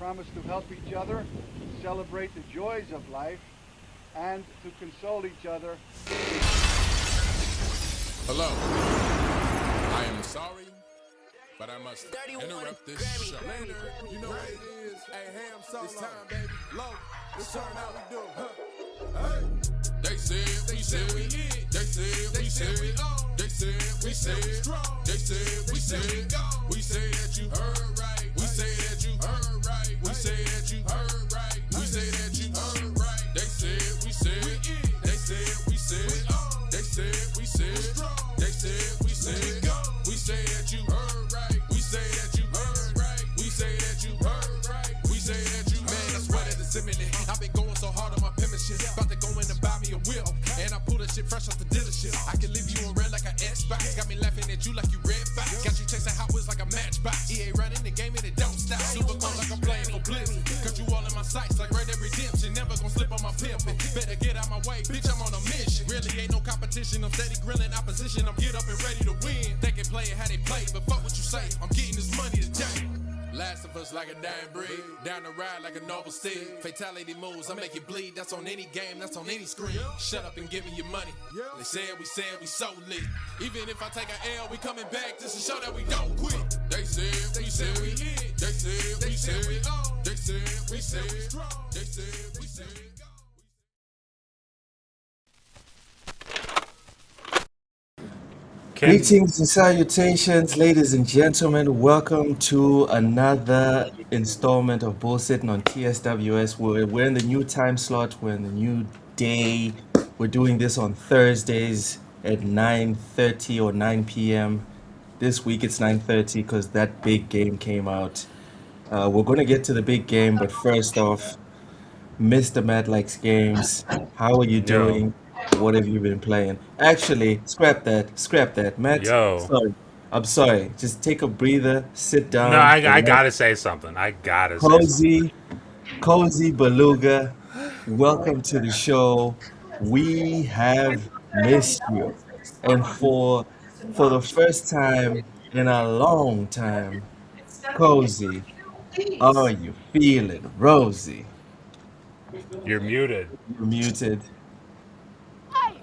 promise to help each other, celebrate the joys of life, and to console each other. Hello. I am sorry, but I must interrupt this show. Later, you know what it is. Hey, ham solo. It's time, baby. Low. Let's turn how we do. Hey. They said we said we hit. They said we said we on. They said we said we strong. They said we said we go. We say that you heard right. We say that you heard right. We say that you heard right. We say that you heard right. They said we said we in. They said we said we on. They said we said strong. They said we said go. We say that you heard right. We say that you heard right. We say that you heard right. We say that you man, I swear that it's imminent. I've been going so hard on my penmanship. About to go in and buy me a wheel. And I pull that shit fresh off the dealership. I can leave you on red like an Xbox. Got me laughing at you like you red fox. Got you chasing Hot Wheels like a matchbox. EA running the game and it don't stop. Super cold like I'm playing for Blizzard. Cut you all in my sights like Red Dead Redemption. Never gonna slip on my pimpin'. Better get out my way, bitch, I'm on a mission. Really ain't no competition. I'm steady grilling opposition. I'm get up and ready to win. They can play it how they play, but fuck what you say. I'm getting this money today. Last of us like a dying breed. Down the ride like a noble steed. Fatality moves, I make you bleed. That's on any game, that's on any screen. Shut up and give me your money. They said we so lit. Even if I take an L, we coming back just to show that we don't quit. They said we said we hit. They said we said we on. They said we said we strong. They said we said we go. Greetings and salutations, ladies and gentlemen. Welcome to another installment of BullSittin on TSWS. We're in the new time slot. We're in the new day. We're doing this on Thursdays at 9:30 or 9 p.m. This week it's 9:30 because that big game came out. We're going to get to the big game, but first off, Mr. Matt likes games. How are you doing? What have you been playing? Actually, scrap that. Matt, I'm sorry. Just take a breather, sit down. No, I gotta say something. Cozy Beluga, welcome to the show. We have missed you. And for the first time in a long time, Cozy, how are you feeling? Rosie, You're muted. you're muted.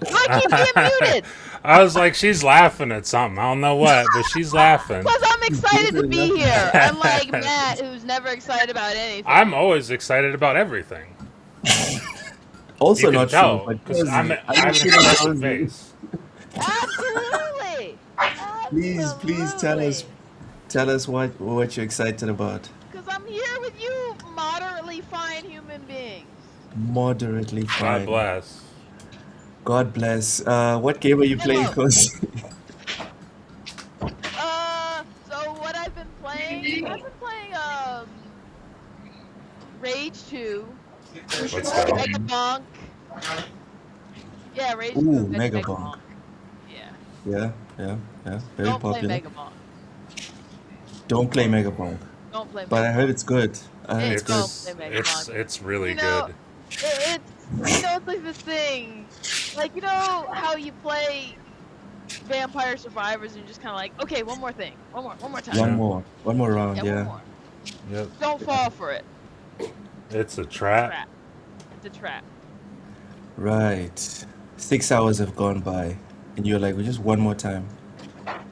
I keep being muted. I was like, she's laughing at something. I don't know what, but she's laughing. Because I'm excited to be here. I'm like Matt, who's never excited about anything. I'm always excited about everything. Also You can not tell, true, but because Cozy, I'm are an you feeling expressive Cozy? face. Absolutely. Please tell us what you're excited about. Because I'm here with you, moderately fine human beings. Moderately God fine. bless. God bless. What game are you playing, Hello. Cozy? So what I've been playing, Rage 2, Let's go. Mega Bonk. Yeah, Rage 2. Ooh, and Mega Bonk. Yeah. Yeah. Very Don't play popular. Mega Bonk. Don't play Mega Bonk. Don't play Mega But I Bonk. heard it's good. I heard it's good. Don't play Mega Bonk. It's really You know, good. it's like this thing, like, you know how you play Vampire Survivors and you're just kind of like, okay, one more thing, one more time. One more round, Yeah, yeah. one more. Yep. Don't fall for it. It's a trap. It's a trap. Right. 6 hours have gone by, and you're like, well, just one more time.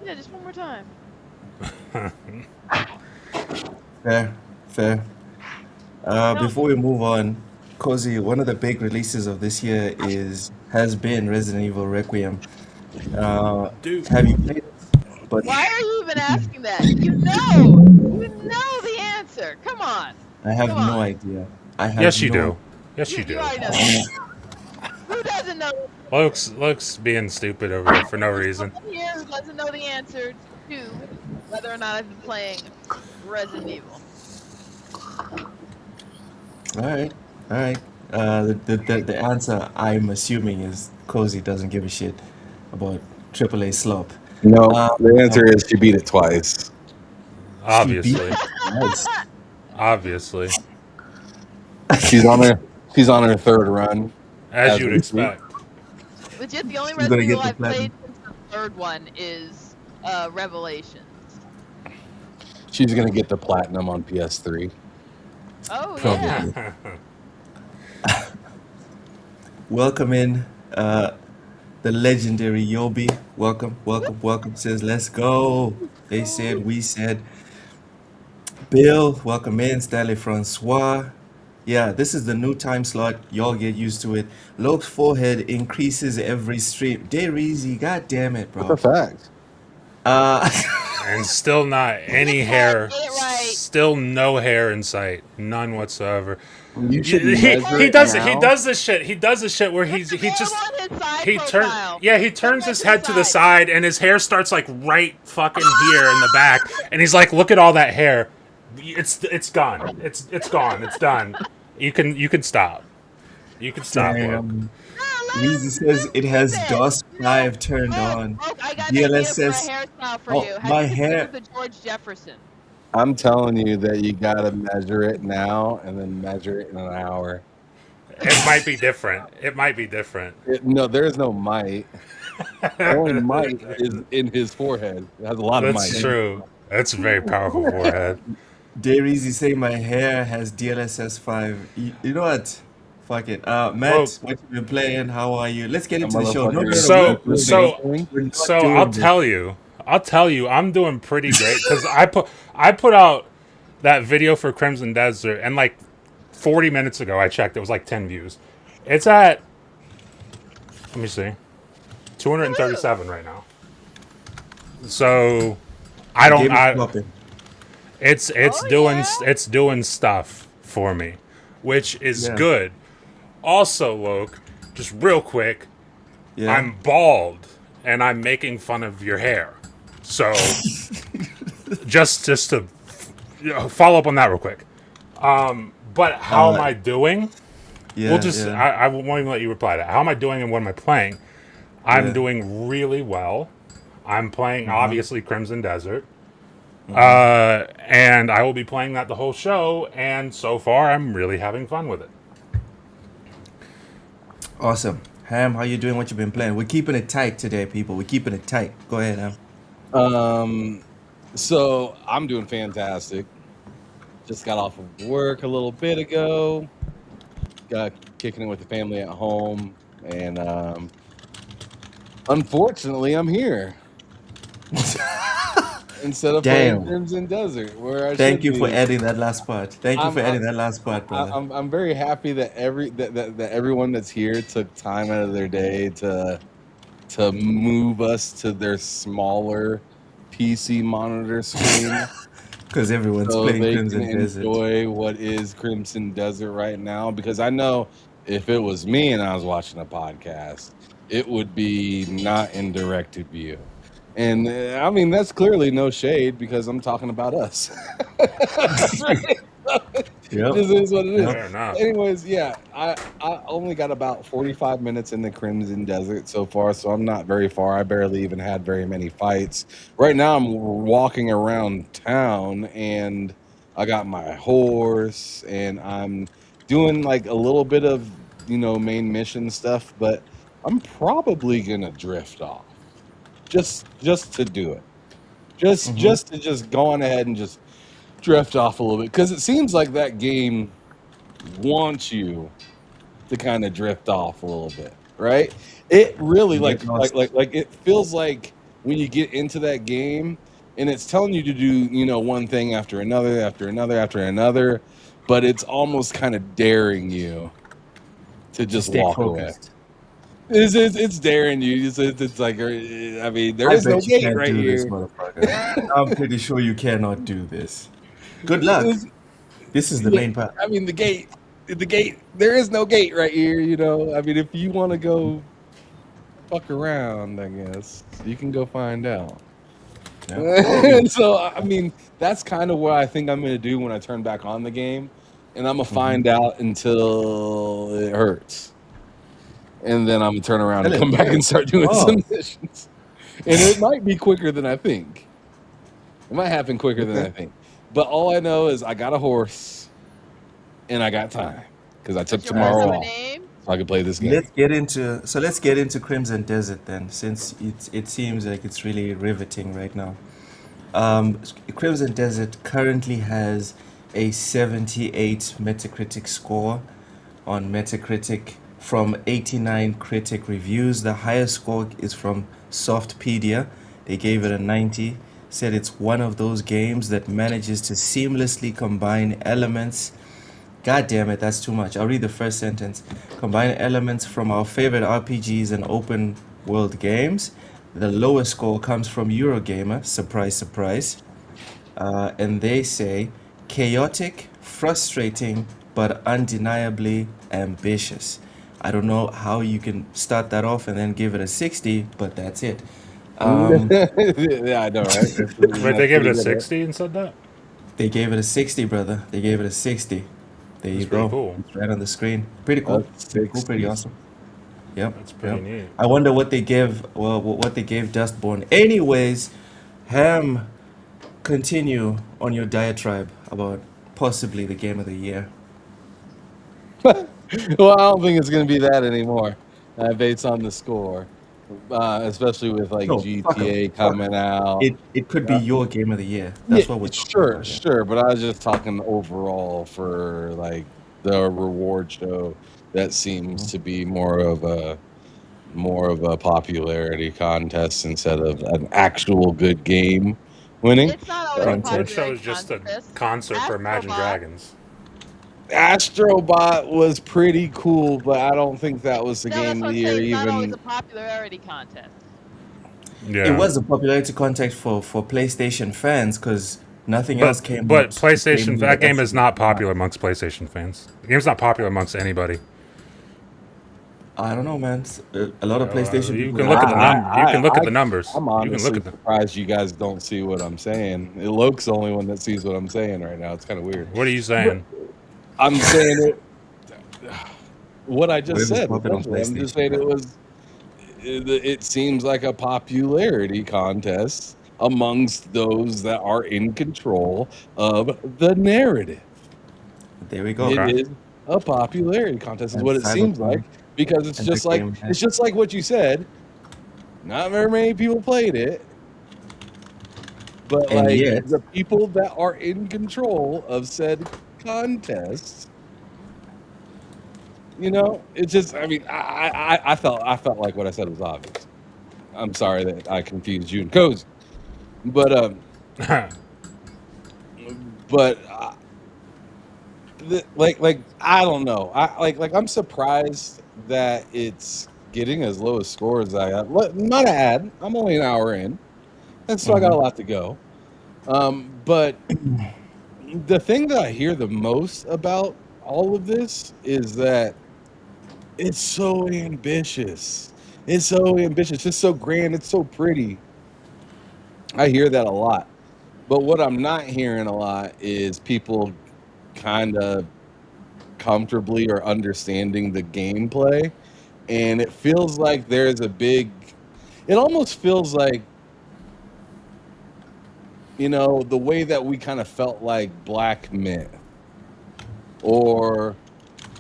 Yeah, just one more time. Fair. Before we move on, Cozy, one of the big releases of this year has been Resident Evil Requiem. Dude. Have you played it? But Why are you even asking that? You know the answer. Come on. I have Come no on. idea. I have Yes, you no do. Yes, you do. already know that. Who doesn't know? Looks being stupid over here for no reason. Someone here who doesn't know the answer to whether or not I've been playing Resident Evil. All right. The answer I'm assuming is Cozy doesn't give a shit about AAA slop. No, the answer is she beat it twice. Obviously. Nice. Obviously. She's on her third run. As you'd expect. Legit, the only She's gonna Resident get Evil the I've played platinum. since the third one is Revelations. She's gonna get the platinum on PS3. Oh yeah. Probably. Welcome in, the legendary Yobi. Welcome, welcome, welcome. Says, let's go. They said, we said. Bill, welcome in. Stanley Francois. Yeah, this is the new time slot. Y'all get used to it. Loke's forehead increases every stream. Easy. God damn it, What's a bro. fact? Uh, And still not any Get it right. hair. Get it right. Still no hair in sight. None whatsoever. You should He measure he it does now. this shit. He does this shit where he Put the just veil on his side he turns profile. yeah he Turn turns it his to the head to the side. side and his hair starts like right fucking here in the back and he's like, look at all that hair. It's gone. It's gone. It's done. You can stop. You can stop, Look. damn. No, Weezy says it let him has keep it. DOS You know, 5 turned on. Look, I got an idea for a DLSS. hairstyle for Oh, you. Have my you hair. considered the George Jefferson? I'm telling you that you gotta measure it now and then measure it in an hour. It might be different. It might be different. No, there is no might. The only might is in his forehead. It has a lot of might. That's true. That's a very powerful forehead. Easy say my hair has DLSS 5. You know what? Fuck it. Matt, Well, what you been playing? How are you? Let's get A into the show. No, motherfucker no, no. so We're so not so doing this. I'll tell you, I'm doing pretty great because I put out that video for Crimson Desert and like 40 minutes ago I checked, it was like 10 views. It's at, let me see, 237 right now. So I don't Game is I popping. it's Oh, doing yeah? it's doing stuff for me, which is Yeah. good. Also, Loke, just real quick, Yeah. I'm bald and I'm making fun of your hair. So just to follow up on that real quick. But how am I doing? Yeah. We'll just Yeah. I won't even let you reply to that. How am I doing and what am I playing? I'm Yeah. doing really well. I'm playing obviously Crimson Desert. And I will be playing that the whole show, and so far I'm really having fun with it. Awesome. Ham, how you doing? What you been playing? We're keeping it tight today, people. We're keeping it tight. Go ahead, Ham. So I'm doing fantastic. Just got off of work a little bit ago. Got kicking it with the family at home, and unfortunately, I'm here instead of playing Damn. Crimson Desert, where I Thank should you be. for adding that last part. Thank you I'm, for I'm, adding that last part, brother. I'm very happy that that everyone that's here took time out of their day to move us to their smaller PC monitor screen Because everyone's so playing they Crimson can Desert. enjoy what is Crimson Desert right now. Because I know if it was me and I was watching a podcast, it would be not in directed view. And I mean, that's clearly no shade because I'm talking about us. Yep. This is what it is. Fair enough. Anyways, yeah, I only got about 45 minutes in the Crimson Desert so far, so I'm not very far. I barely even had very many fights. Right now, I'm walking around town, and I got my horse, and I'm doing like a little bit of, main mission stuff, but I'm probably gonna drift off just to do it. Just to go on ahead and just drift off a little bit because it seems like that game wants you to kind of drift off a little bit, right? It really Get lost. like it feels like when you get into that game and it's telling you to do one thing after another, but it's almost kind of daring you to just Stay walk away. focused. It's daring you. It's like, I mean, there I is no bet you gate can't right do this, here. motherfucker. I'm pretty sure you cannot do this. Good luck. This is the main part. I mean, the gate. There is no gate right here. I mean, if you want to go fuck around, I guess you can go find out. Yeah. So, I mean, that's kind of what I think I'm gonna do when I turn back on the game, and I'm gonna find out until it hurts, and then I'm gonna turn around and Tell come it. back and start doing Oh. some missions. And it might be quicker than I think. It might happen quicker than I think. But all I know is I got a horse and I got time because I took Does your horse tomorrow have a off name? so I could play this game. Let's get into Crimson Desert then, since it seems like it's really riveting right now. Crimson Desert currently has a 78 Metacritic score on Metacritic from 89 critic reviews. The highest score is from Softpedia. They gave it a 90. Said it's one of those games that manages to seamlessly combine elements. God damn it, that's too much. I'll read the first sentence. Combine elements from our favorite RPGs and open world games. The lowest score comes from Eurogamer. Surprise, surprise. And they say chaotic, frustrating, but undeniably ambitious. I don't know how you can start that off and then give it a 60, but that's it. Yeah, I know, right? Wait, they gave it a 60 and said that? They gave it a 60, brother. They gave it a 60. There That's you pretty go. cool. It's right on the screen. Pretty cool. That's Pretty cool. Pretty 60. awesome. Yep. That's pretty neat. I wonder what they give. Well, what they gave Dustborn. Anyways, Ham, continue on your diatribe about possibly the game of the year. Well, I don't think it's going to be that anymore, based on the score, especially with like No, fuck 'em. GTA Fuck coming out. It could be Yeah. your game of the year. That's Yeah, what we're talking sure, about here. sure. But I was just talking overall for like the reward show. That seems to be more of a popularity contest instead of an actual good game winning. It's not always a Content. That show popularity is just a contest. concert for Imagine Astrobot. Dragons. Astrobot was pretty cool, but I don't think that was the No, that's game what of I'm the year. saying. It's not always Even a popularity contest. Yeah. It was a popularity contest for PlayStation fans because nothing else came. But out to PlayStation, claim that game the is not popular amongst PlayStation fans. The game's not popular amongst anybody. I don't know, man. A lot of PlayStation. You people can look at the like you can look at the numbers. I'm You can honestly look at them. surprised you guys don't see what I'm saying. Loke's the only one that sees what I'm saying right now. It's kind of weird. What are you saying? I'm saying it. What I just Whatever's said. popular on essentially. I'm just PlayStation, saying right? it was. It seems like a popularity contest amongst those that are in control of the narrative. There we go. Okay. It is a popularity contest, is And what it seems Cyberpunk like, because it's and just the like game has- it's just like what you said. Not very many people played it, but And like yet- the people that are in control of said contest, you know, it's just. I mean, I felt like what I said was obvious. I'm sorry that I confused you and Cozy, but but like I don't know. I'm surprised that it's getting as low a score as I got. Not ad. I'm only an hour in, and so I got a lot to go. But the thing that I hear the most about all of this is that it's so ambitious. It's so ambitious. It's so grand. It's so pretty. I hear that a lot. But what I'm not hearing a lot is people kind of comfortably or understanding the gameplay. And it feels like there's a big, it almost feels like, you know, the way that we kind of felt like Black Myth or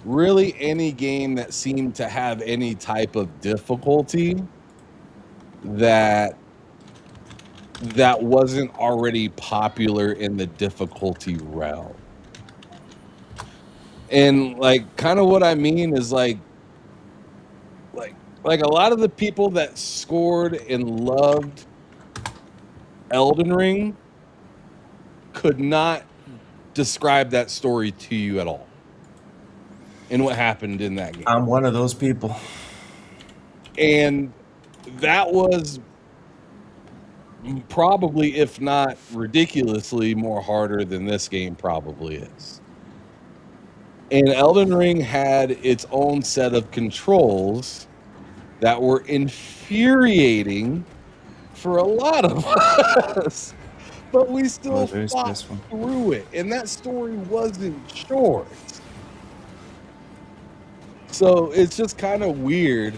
really any game that seemed to have any type of difficulty that wasn't already popular in the difficulty realm. And like kind of what I mean is like a lot of the people that scored and loved Elden Ring could not describe that story to you at all and what happened in that game. I'm one of those people. And that was probably, if not ridiculously, more harder than this game probably is. And Elden Ring had its own set of controls that were infuriating for a lot of us. But we still very fought stressful. through it. And that story wasn't short. So it's just kind of weird,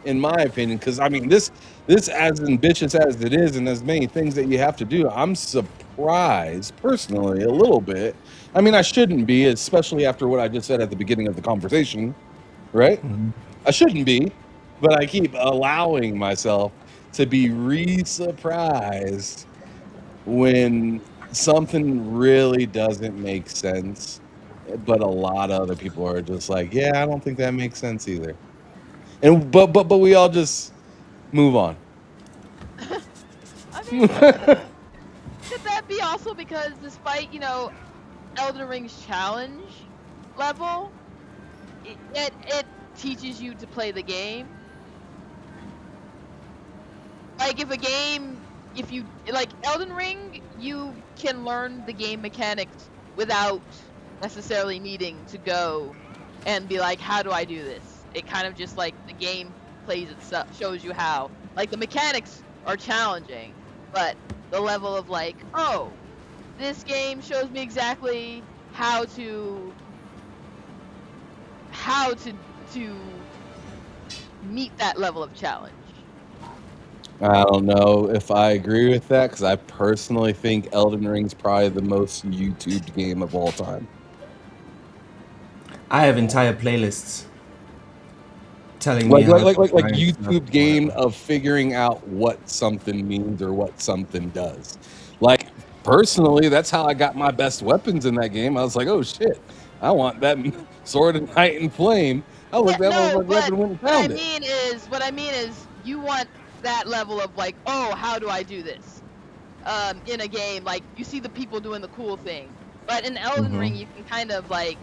in my opinion, because I mean, this as ambitious as it is, and as many things that you have to do, I'm surprised personally a little bit. I mean, I shouldn't be, especially after what I just said at the beginning of the conversation, right? I shouldn't be, but I keep allowing myself to be re-surprised when something really doesn't make sense, but a lot of other people are just like, yeah, I don't think that makes sense either. And but we all just move on. I mean, could that be also because despite, Elden Ring's challenge level, it teaches you to play the game? Like, if you, like, Elden Ring, you can learn the game mechanics without necessarily needing to go and be like, how do I do this? It kind of just, like, the game plays itself, shows you how. Like, the mechanics are challenging, but the level of, like, oh, this game shows me exactly how to meet that level of challenge. I don't know if I agree with that because I personally think Elden Ring's probably the most YouTubed game of all time. I have entire playlists telling me Like how to grind YouTube stuff, game whatever. of figuring out what something means or what something does. Like personally, that's how I got my best weapons in that game. I was like, oh shit, I want that sword of night and flame. I looked that No, motherfucker up but and went and what I found it. mean is you want that level of like, oh, how do I do this? In a game, like you see the people doing the cool thing, but in Elden Ring you can kind of like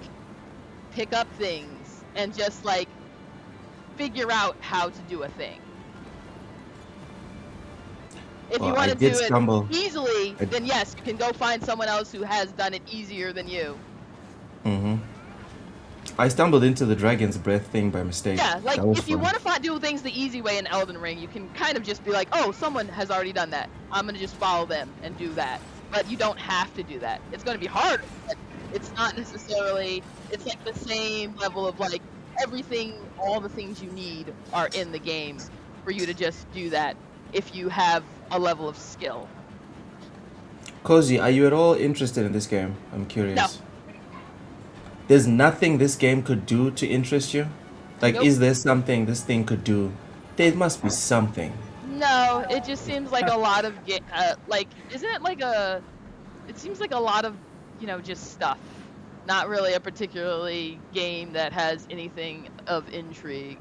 pick up things and just like figure out how to do a thing. If you Well, I want to did do it stumble. easily, then yes, you can go find someone else who has done it easier than you. I stumbled into the Dragon's Breath thing by mistake. Yeah, like That was if you fun. want to do things the easy way in Elden Ring, you can kind of just be like, oh, someone has already done that. I'm gonna just follow them and do that. But you don't have to do that. It's gonna be hard, but it's not necessarily. It's like the same level of like everything, all the things you need are in the game for you to just do that if you have a level of skill. Cozy, are you at all interested in this game? I'm curious. No. There's nothing this game could do to interest you? Like, Nope. is there something this thing could do? There must be something. No, it just seems like a lot of like, isn't it like a? It seems like a lot of, just stuff. Not really a particularly game that has anything of intrigue.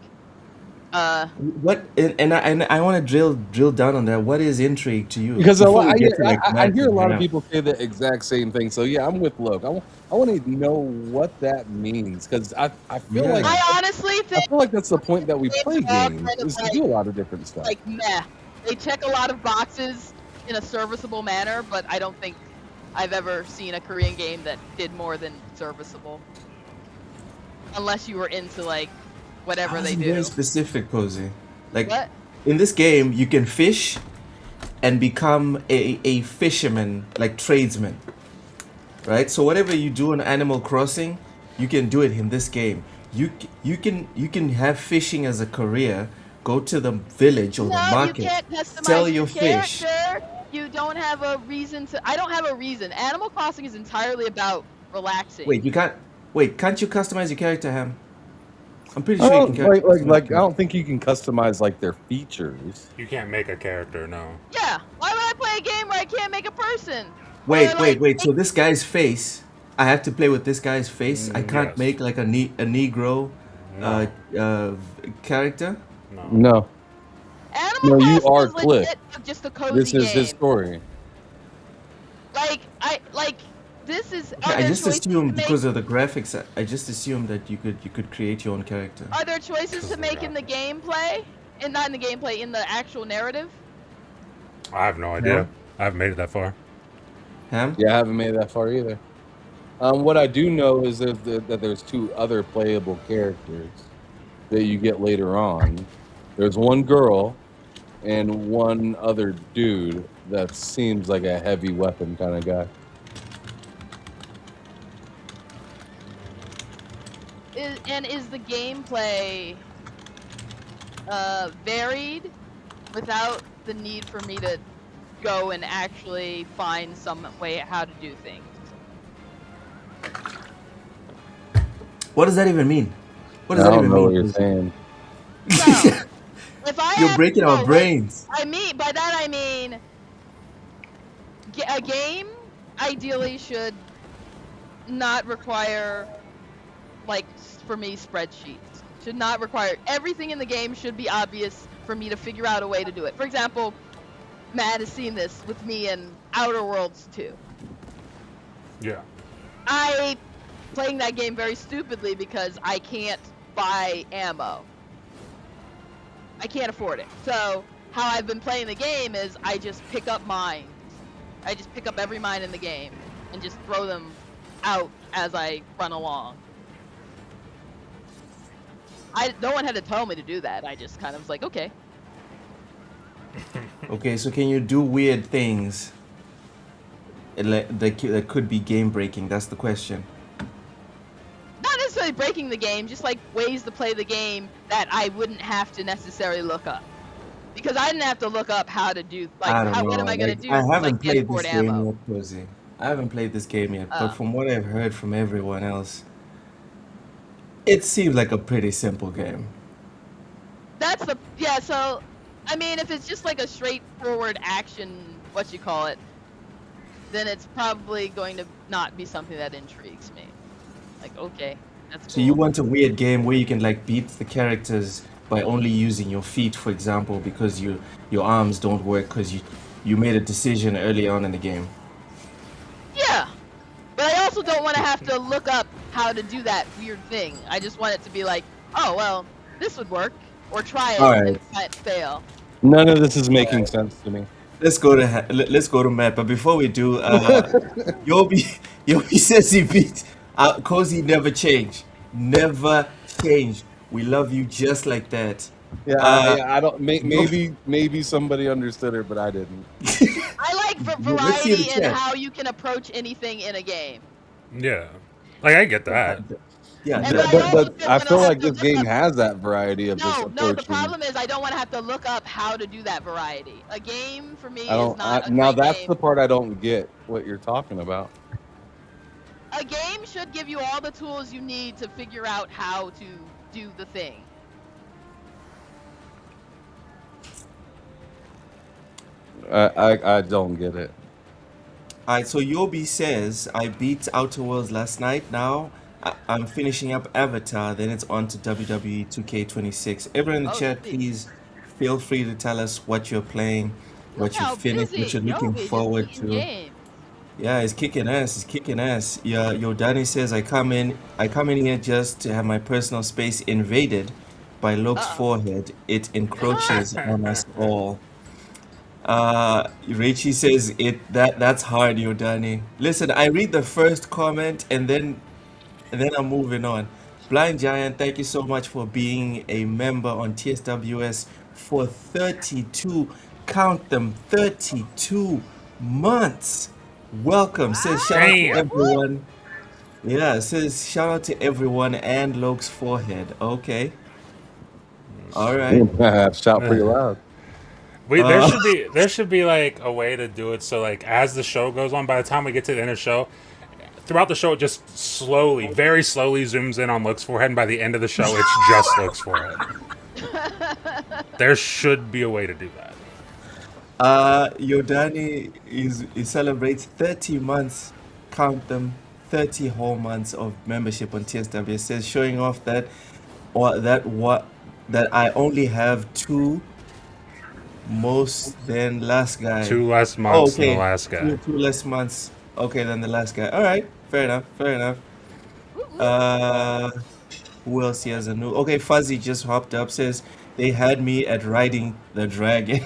What? And I want to drill down on that. What is intrigue to you? Because Before we get to I mechanics hear a and lot of hang people say the exact same thing. So yeah, I'm with Loke. I want to know what that means because I feel Yeah. like I honestly think that's the point that we play games are all games kind of is to do a lot of different stuff. like meh. They check a lot of boxes in a serviceable manner, but I don't think I've ever seen a Korean game that did more than serviceable. Unless you were into like whatever they do. Very specific, Cozy. Like What? in this game, you can fish and become a fisherman, like tradesman. Right? So whatever you do in Animal Crossing, you can do it in this game. You can have fishing as a career. Go to the village or the No, you market, can't customize sell your your fish. character. You don't have a reason to. I don't have a reason. Animal Crossing is entirely about relaxing. Wait, can't you customize your character, Ham? I'm pretty sure you can Like I don't think you can customize like their features. You can't make a character, no. Yeah. Why would I play a game where I can't make a person? Wait. So this guy's face, I have to play with this guy's face. I can't Yes. make like a Negro character. No, Animal you Crossing are is Cliff. legit just a cozy this is game. his story. This is. I just assumed because of the graphics. I just assumed that you could create your own character. Are there choices to make in the gameplay, and not in the gameplay, in the actual narrative? I have no idea. Yeah. I haven't made it that far. Ham? Yeah, I haven't made it that far either. What I do know is that there's two other playable characters that you get later on. There's one girl and one other dude that seems like a heavy weapon kind of guy. Is the gameplay varied without the need for me to go and actually find some way how to do things? What does that even mean? What does I that don't even know mean? what you're saying. So, if I You're have breaking to our know, brains. I mean, by that I mean, a game ideally should not require, like, for me, spreadsheets. Should not require, everything in the game should be obvious for me to figure out a way to do it. For example, Matt has seen this with me in Outer Worlds 2. Yeah. I playing that game very stupidly because I can't buy ammo. I can't afford it. So how I've been playing the game is I just pick up mines. I just pick up every mine in the game and just throw them out as I run along. No one had to tell me to do that. I just kind of was like, okay. Okay, so can you do weird things that could be game breaking? That's the question. Not necessarily breaking the game, just like ways to play the game that I wouldn't have to necessarily look up. Because I didn't have to look up how to do, like, I don't know. what am I gonna Like, do? I to, haven't like, played get this port game ammo. yet, Cozy. I haven't played this game yet, but Oh. from what I've heard from everyone else, it seems like a pretty simple game. That's the, yeah, so, I mean, if it's just like a straightforward action, then it's probably going to not be something that intrigues me. Like, okay, that's So cool. you want a weird game where you can like beat the characters by only using your feet, for example, because your arms don't work because you made a decision early on in the game. Yeah, but I also don't want to have to look up how to do that weird thing. I just want it to be like, oh, well, this would work, or try it Alright. and might fail. None of this is making sense to me. Let's go to Matt. But before we do, Yobi says he beat Cozy. Never change, never change. We love you just like that. Yeah, I don't. Maybe somebody understood her, but I didn't. I like Let's see the variety in chat. how you can approach anything in a game. Yeah. Like, I get that. Yeah, And that- I But also I don't feel wanna like have this to look game up- has that variety of this No, approach. the problem is I don't want to have to look up how to do that variety. A game for me I is don't. not a Now great that's game. the part I don't get. What you're talking about? A game should give you all the tools you need to figure out how to do the thing. I don't get it. Alright, so Yobi says I beat Outer Worlds last night. Now I'm finishing up Avatar. Then it's on to WWE 2K26. Everyone in the Oh, chat, sweet. please feel free to tell us what you're playing, what Look how you finished, what busy you're looking Yobi just forward beating to. games. Yeah, it's kicking ass. It's kicking ass. Yeah, Danny says I come in here just to have my personal space invaded by Luke's Uh-oh. forehead. It encroaches on us all. Richie says that's hard, Danny. Listen, I read the first comment and then I'm moving on. Blind Giant, thank you so much for being a member on TSWS for 32, count them, 32 months. Welcome. Says shout out to Damn. everyone. Yeah, says shout out to everyone and Loke's forehead. Okay. All right. Shout pretty loud. There should be like a way to do it so like as the show goes on, by the time we get to the end of the show, throughout the show it just slowly, very slowly zooms in on Luke's forehead, and by the end of the show it's just Luke's forehead. There should be a way to do that. Yodani he celebrates 30 months, count them, 30 whole months of membership on TSW. It says showing off that I only have two most than last guy. 2 less months than the last guy. Two less months. Okay, than the last guy. All right, fair enough. Who else he has a new? Okay, Fuzzy just hopped up. Says they had me at riding the dragon.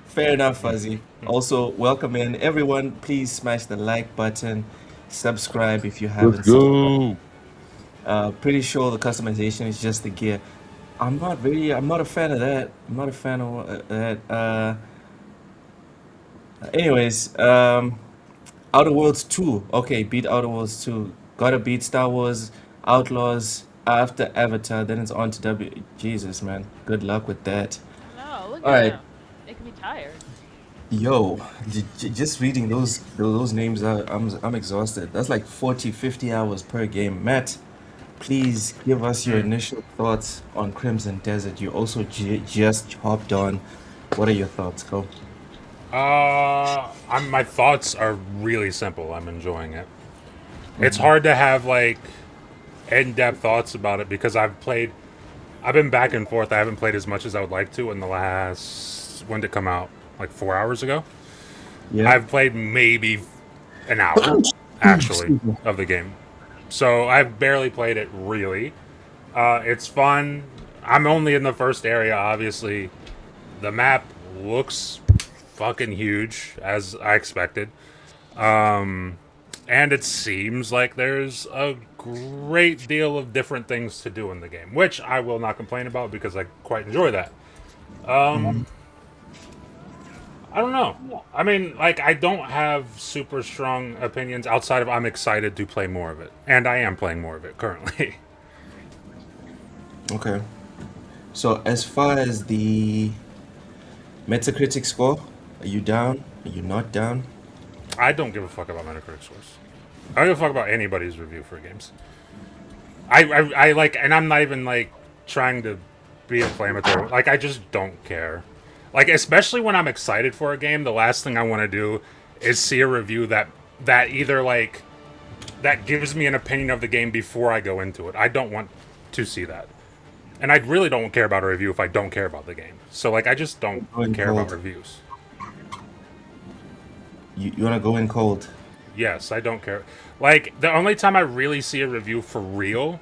Fair enough, Fuzzy. Also, welcome in everyone. Please smash the like button, subscribe if you haven't. Let's go. Pretty sure the customization is just the gear. I'm not a fan of that. I'm not a fan of that. Anyways, Outer Worlds 2. Okay, beat Outer Worlds 2. Gotta beat Star Wars Outlaws after Avatar. Then it's on to W. Jesus, man. Good luck with that. No, look All at right. him. Making me tired. Yo, just reading those names, I'm exhausted. That's like 40, 50 hours per game. Matt, please give us your initial thoughts on Crimson Desert. You also just hopped on. What are your thoughts? Go. My thoughts are really simple. I'm enjoying it. It's hard to have like in-depth thoughts about it because I've been back and forth. I haven't played as much as I would like to in the last, when did it come out? Like 4 hours ago. Yeah. I've played maybe an hour actually Excuse me. of the game, so I've barely played it really. It's fun. I'm only in the first area. Obviously, the map looks fucking huge as I expected. And it seems like there's a great deal of different things to do in the game, which I will not complain about because I quite enjoy that. I don't know. I mean, like, I don't have super strong opinions outside of I'm excited to play more of it. And I am playing more of it currently. Okay. So as far as the Metacritic score, are you down? Are you not down? I don't give a fuck about Metacritic scores. I don't give a fuck about anybody's review for games. I like, and I'm not even, like, trying to be inflammatory. Like, I just don't care. Like, especially when I'm excited for a game, the last thing I want to do is see a review that either, like, that gives me an opinion of the game before I go into it. I don't want to see that. And I really don't care about a review if I don't care about the game. So, like, I just don't Go in care about cold. reviews. You want to go in cold? Yes, I don't care. Like, the only time I really see a review for real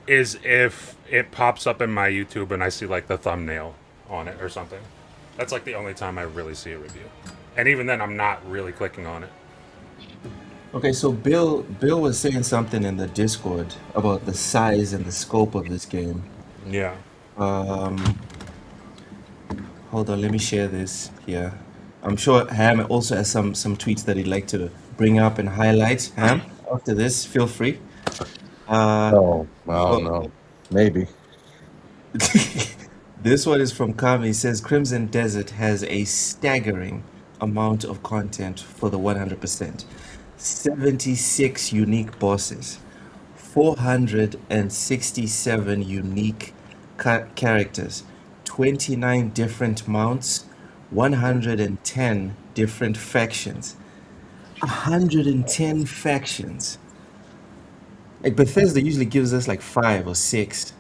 is if it pops up in my YouTube and I see, like, the thumbnail on it or something. That's, like, the only time I really see a review. And even then, I'm not really clicking on it. Okay, so Bill was saying something in the Discord about the size and the scope of this game. Yeah. Um, Hold on, let me share this here. I'm sure Ham also has some tweets that he'd like to bring up and highlight. Ham, after this, feel free. Oh, I don't So know. Maybe. this one is from Kami. He says Crimson Desert has a staggering amount of content for the 100%. 76 unique bosses, 467 unique characters, 29 different mounts, 110 different factions. 110 factions. Like Bethesda usually gives us like 5 or 6.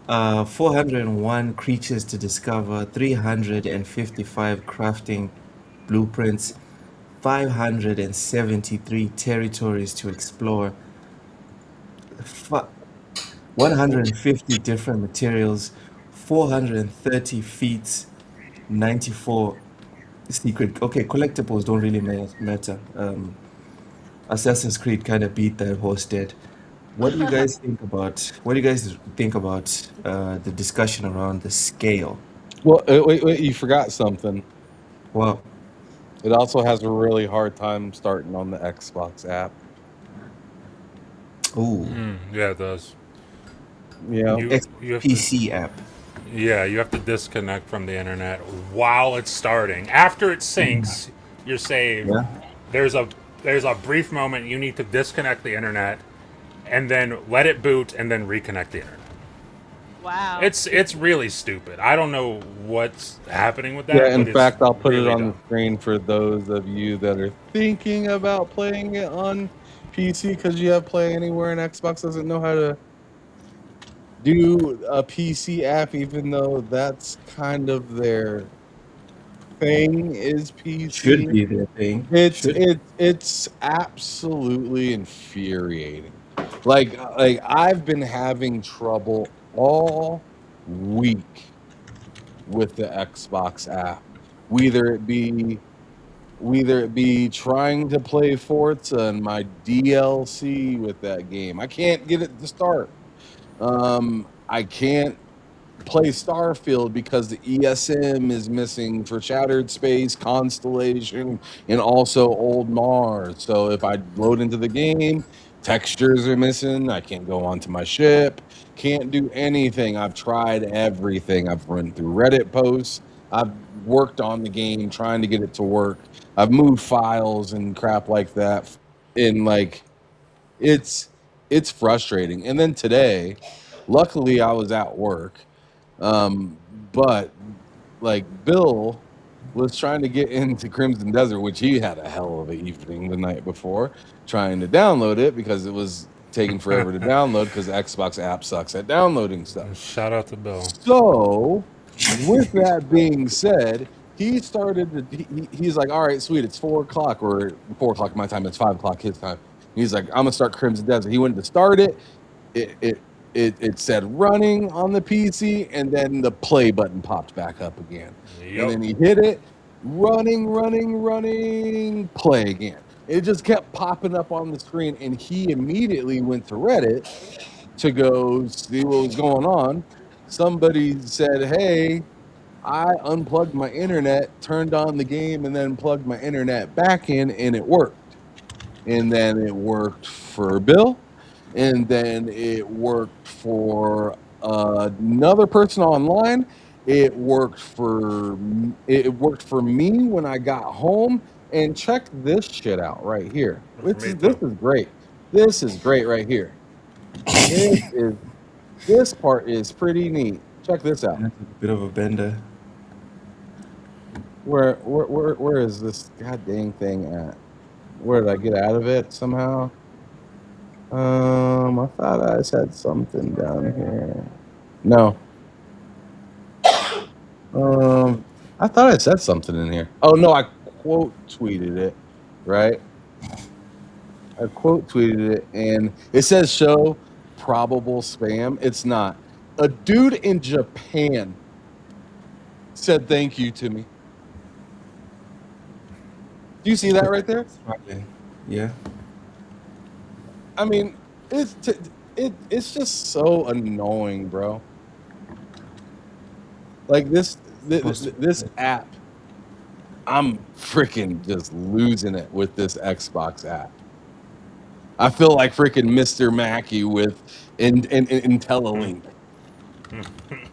401 creatures to discover, 355 crafting blueprints, 573 territories to explore, 150 different materials, 430 feats, 94 secret. Okay, collectibles don't really matter. Assassin's Creed kind of beat that horse dead. What do you guys think about? What do you guys think about the discussion around the scale? Well, wait, you forgot something. Well, It also has a really hard time starting on the Xbox app. ooh, Yeah, it does. Yeah. You have to, PC app. yeah, you have to disconnect from the internet while it's starting. After it syncs your save, Yeah. there's a there's a brief moment you need to disconnect the internet and then let it boot and then reconnect the internet. Wow. It's really stupid. I don't know what's happening with that. Yeah, in but fact, it's I'll put it really on the dumb. screen for those of you that are thinking about playing it on PC because you have Play Anywhere and Xbox doesn't know how to do a PC app, even though that's kind of their thing is Should PC. be their thing. It's Should. it's absolutely infuriating. Like I've been having trouble all week with the Xbox app. Whether it be trying to play Forza and my DLC with that game. I can't get it to start. I can't play Starfield because the ESM is missing for Shattered Space, Constellation, and also Old Mars. So if I load into the game, textures are missing. I can't go onto my ship. Can't do anything. I've tried everything. I've run through Reddit posts. I've worked on the game trying to get it to work. I've moved files and crap like that. And like it's frustrating. And then today, luckily I was at work. But like Bill was trying to get into Crimson Desert, which he had a hell of an evening the night before, trying to download it because it was taking forever to download because the Xbox app sucks at downloading stuff. Shout out to Bill. So, with that being said, he started to, he's like, all right, sweet, it's 4 o'clock, or 4 o'clock my time, it's 5 o'clock his time. He's like, I'm gonna start Crimson Desert. He went to start it. It said running on the PC, and then the play button popped back up again. Yep. And then he hit it, running, play again. It just kept popping up on the screen, and he immediately went to Reddit to go see what was going on. Somebody said, hey, I unplugged my internet, turned on the game, and then plugged my internet back in, and it worked. And then it worked for Bill, and then it worked for another person online. It worked for me when I got home. And check this shit out right here. This is great. This is great right here. This part is pretty neat. Check this out. That's a bit of a bender. Where is this god dang thing at? Where did I get out of it somehow? I thought I said something down here. No. I thought I said something in here. Oh no, I quote tweeted it, right? I quote tweeted it, and it says show probable spam. It's not. A dude in Japan said thank you to me. Do you see that right there? Yeah. I mean, it's just so annoying, bro. Like this app, I'm freaking just losing it with this Xbox app. I feel like freaking Mr. Mackey with IntelliLink.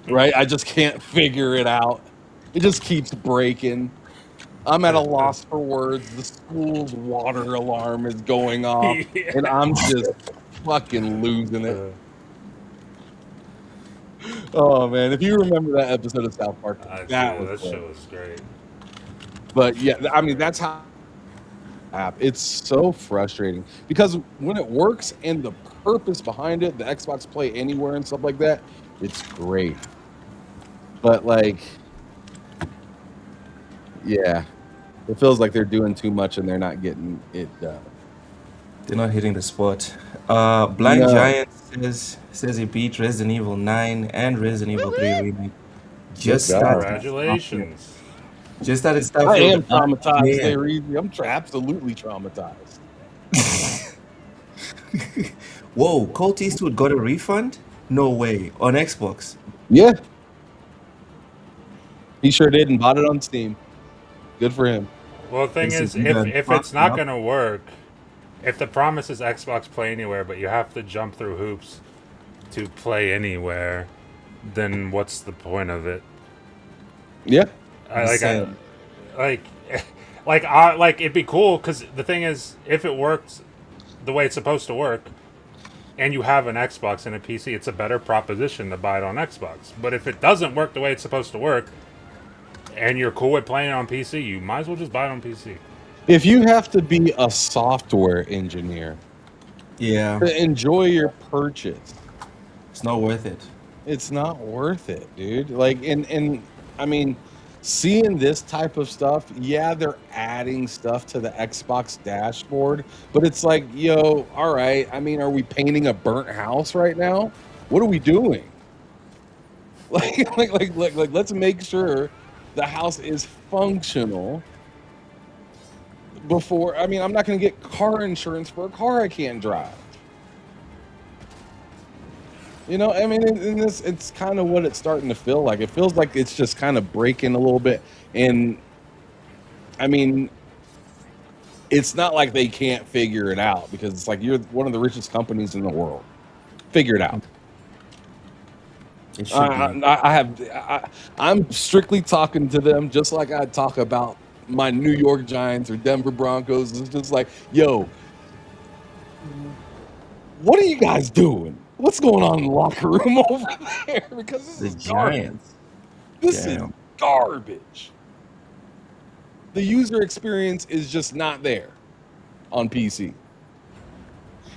Right? I just can't figure it out. It just keeps breaking. I'm at a loss for words. The school's water alarm is going off, and I'm just fucking losing it. Oh man, if you remember that episode of South Park, that show was great. But yeah, I mean that's how app. It's so frustrating because when it works and the purpose behind it, the Xbox Play Anywhere and stuff like that, it's great. But like, yeah, it feels like they're doing too much and they're not getting it done. They're not hitting the spot. Blind Giant says he beat Resident Evil 9 and Resident Evil 3 remake. Congratulations. Just started stuff. I am traumatized. They're easy. I'm absolutely traumatized. Whoa, Colt Eastwood got a refund? No way. On Xbox? Yeah. He sure did and bought it on Steam. Good for him. Well, the thing is, if it's not going to work, if the promise is Xbox Play Anywhere, but you have to jump through hoops to play anywhere, then what's the point of it? Yeah. It'd be cool because the thing is, if it works the way it's supposed to work, and you have an Xbox and a PC, it's a better proposition to buy it on Xbox. But if it doesn't work the way it's supposed to work, and you're cool with playing it on PC, you might as well just buy it on PC. If you have to be a software engineer, to enjoy your purchase, it's not worth it. It's not worth it, dude. Like, and I mean, seeing this type of stuff, yeah, they're adding stuff to the Xbox dashboard, but it's like, yo, all right. I mean, are we painting a burnt house right now? What are we doing? Like, let's make sure the house is functional before. I mean, I'm not going to get car insurance for a car I can't drive. You know, I mean, in this, it's kind of what it's starting to feel like. It feels like it's just kind of breaking a little bit. And I mean, it's not like they can't figure it out because it's like you're one of the richest companies in the world. Figure it out. I'm strictly talking to them just like I talk about my New York Giants or Denver Broncos. It's just like, yo, what are you guys doing? What's going on in the locker room over there? Because this is garbage. This is garbage. the user experience is just not there on PC.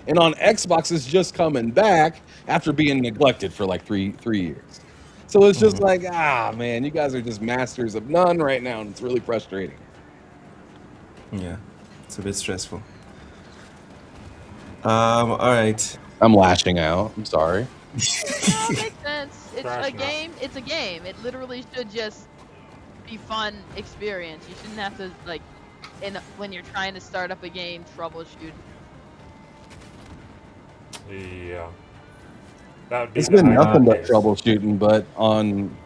And on Xbox, it's just coming back after being neglected for like three years. So it's just like, man, you guys are just masters of none right now, and it's really frustrating. Yeah, it's a bit stressful. All right. I'm lashing out. I'm sorry. No, it makes sense. It's Trash a mouth. game. It's a game. It literally should just be fun experience. You shouldn't have to like, when you're trying to start up a game, troubleshoot. Yeah. That would be It's the been ideal nothing but case. troubleshooting, but on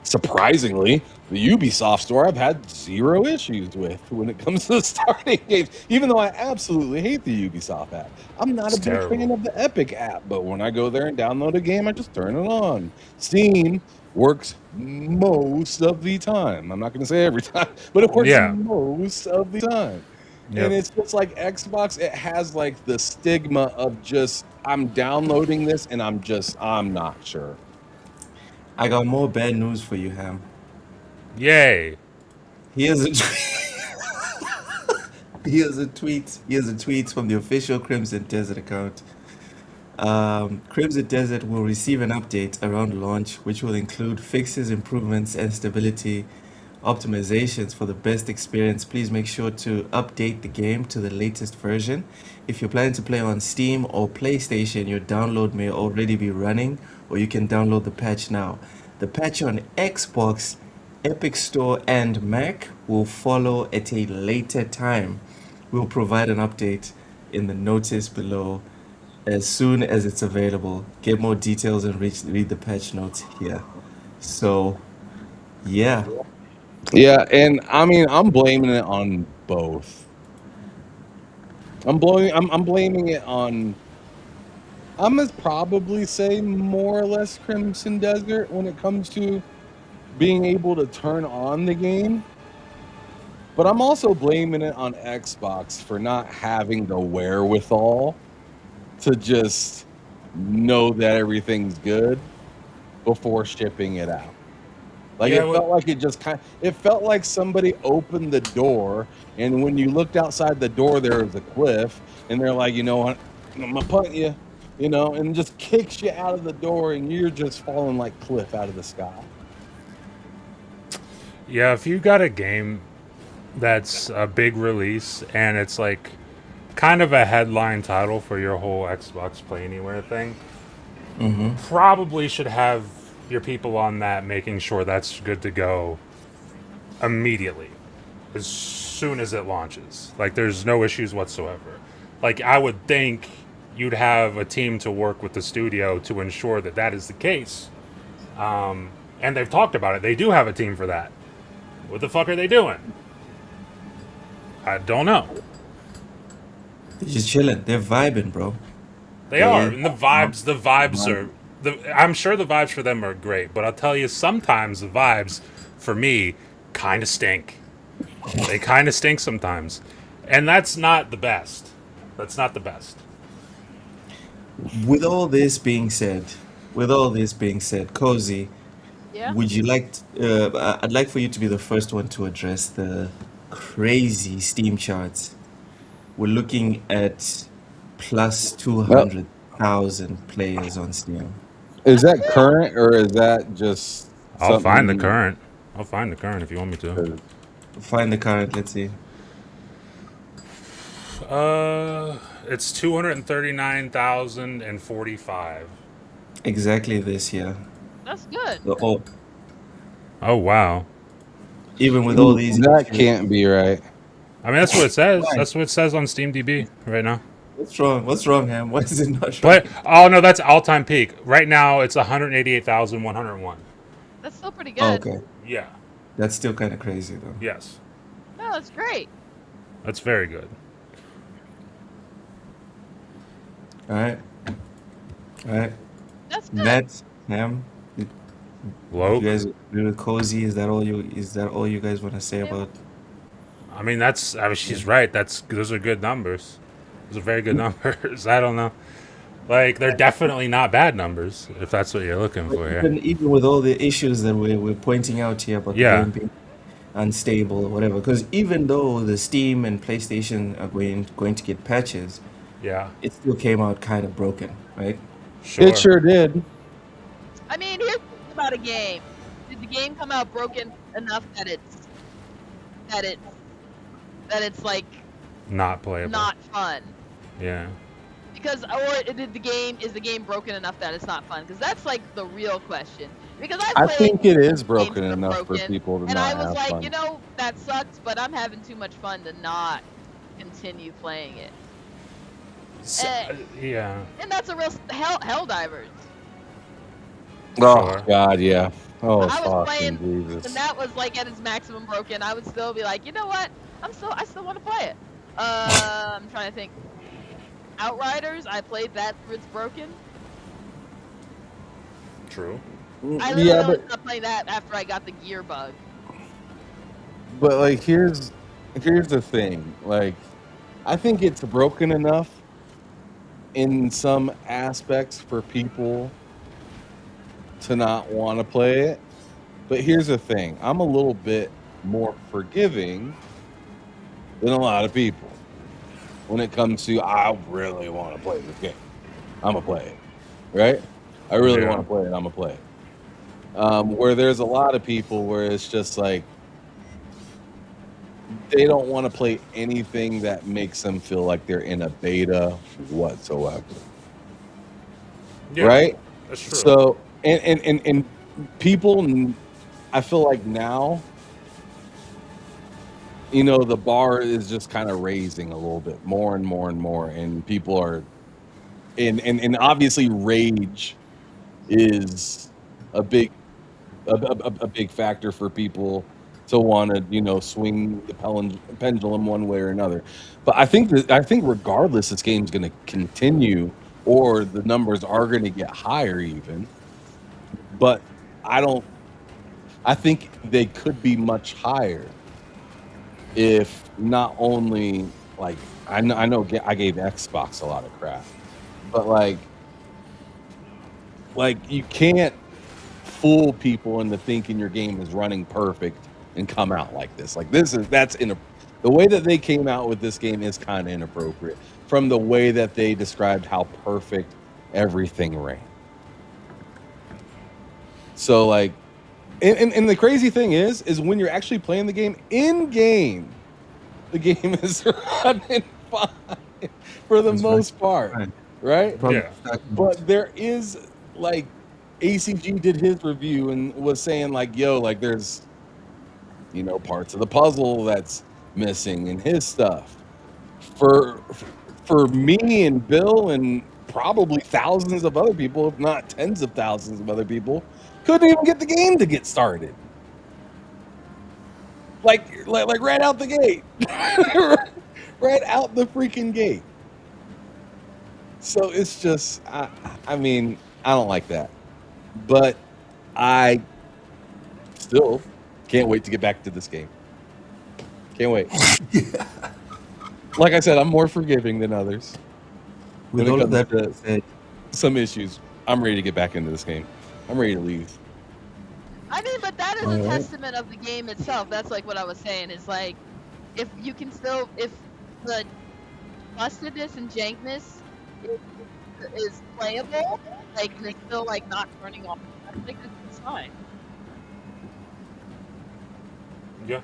surprisingly, the Ubisoft store I've had zero issues with when it comes to starting games, even though I absolutely hate the Ubisoft app. I'm not It's a big fan terrible. of the Epic app, but when I go there and download a game, I just turn it on. Steam works most of the time. I'm not going to say every time, but it works Yeah. most of the time. Yep. And it's just like Xbox, it has like the stigma of just, I'm downloading this and I'm not sure. I got more bad news for you, Ham. Yay. Here's a here's a tweet. Here's a tweet from the official Crimson Desert account. Crimson Desert will receive an update around launch, which will include fixes, improvements, and stability optimizations for the best experience. Please make sure to update the game to the latest version. If you're planning to play on Steam or PlayStation, your download may already be running, or you can download the patch now. The patch on Xbox, Epic Store, and Mac will follow at a later time. We'll provide an update in the notice below as soon as it's available. Get more details and read the patch notes here. So, yeah. Yeah, and I mean, I'm blaming it on both. I'm blaming it on. I'm gonna probably say more or less Crimson Desert when it comes to being able to turn on the game. But I'm also blaming it on Xbox for not having the wherewithal to just know that everything's good before shipping it out. Like Yeah, it felt like it felt like somebody opened the door, and when you looked outside the door, there was a cliff, and they're like, you know what, I'm gonna punt you, and just kicks you out of the door, and you're just falling like Cliff out of the sky. Yeah, if you got a game that's a big release and it's like kind of a headline title for your whole Xbox Play Anywhere thing, probably should have your people on that making sure that's good to go immediately, as soon as it launches. Like, there's no issues whatsoever. Like, I would think you'd have a team to work with the studio to ensure that that is the case. And they've talked about it. They do have a team for that. What the fuck are they doing? I don't know. They're just chilling. They're vibing, bro. They are, and the vibes are. I'm sure the vibes for them are great, but I'll tell you, sometimes the vibes, for me, kind of stink. They kind of stink sometimes, and that's not the best. That's not the best. With all this being said, Cozy, Yeah. would you like? I'd like for you to be the first one to address the crazy Steam charts. We're looking at plus 200,000 players on Steam. Is that current or is that just? I'll find the something- current. I'll find the current if you want me to. Find the current. Let's see. It's 239,045. Exactly this year. That's good. Oh wow. Even with all these, That can't be right. I mean, that's what it says. That's what it says on SteamDB right now. What's wrong? What's wrong, Ham? Why is it not right? But oh no, that's all-time peak. Right now, it's 188,101. That's still pretty Oh, good. okay, Yeah. that's still kind of crazy though. Yes. No, that's great. That's very good. All right, That's good. Matt, Ham, you Low. guys agree with Cozy? Is that all you guys want to say Yeah. about? I mean, she's right. Those are good numbers. Those are very good numbers. I don't know. Like, they're definitely not bad numbers, if that's what you're looking for here. Even with all the issues that we're pointing out here about Yeah. the game being unstable or whatever. Because even though the Steam and PlayStation are going to get patches, Yeah, it still came out kind of broken, right? sure. It sure did. I mean, here's the thing about a game. Did the game come out broken enough that it's like Not playable. not fun? Yeah. Because is the game broken enough that it's not fun? Because that's like the real question. Because I I played think it is games broken that are enough for broken, people to and not I was have like, fun. you know, that sucks, but I'm having too much fun to not continue playing it. So, yeah. And that's a real Helldivers. Oh Sure. God, yeah. Oh I was fucking playing, Jesus. and that was like at its maximum broken. I would still be like, you know what? I still want to play it. I'm trying to think. Outriders, I played that through its broken. True. I literally Yeah, only but stopped playing that after I got the gear bug. like here's the thing. Like, I think it's broken enough in some aspects for people to not want to play it. But here's the thing. I'm a little bit more forgiving than a lot of people when it comes to I really want to play this game. I'm gonna play it, right? I really Yeah. want to play it. I'm gonna play it. Where there's a lot of people where it's just like they don't want to play anything that makes them feel like they're in a beta whatsoever, Yeah. right? That's true. So and people, I feel like now, you know, the bar is just kind of raising a little bit more and more and more, and people are, and obviously rage is a big a big factor for people to want to, you know, swing the pendulum one way or another. But I think regardless, this game's going to continue, or the numbers are going to get higher even. But I think they could be much higher if not only like I know I gave Xbox a lot of crap, but like you can't fool people into thinking your game is running perfect and come out like this. Like the way that they came out with this game is kind of inappropriate from the way that they described how perfect everything ran. So like, and the crazy thing is when you're actually playing the game in game, the game is running fine for the most part, right? Yeah. But there is like ACG did his review and was saying like, yo, like there's, you know, parts of the puzzle that's missing in his stuff. For me and Bill and probably thousands of other people, if not tens of thousands of other people, couldn't even get the game to get started. Like right out the gate. Right out the freaking gate. So it's just I mean, I don't like that. But I still can't wait to get back to this game. Can't wait. Like I said, I'm more forgiving than others. With all of that said, Some issues, I'm ready to get back into this game. I'm ready to leave. I mean, but that is a Alright. testament of the game itself. That's like what I was saying. Is like, if you can still, if the bustedness and jankness is playable, like, and it's still like not turning off, I think it's fine. Yeah.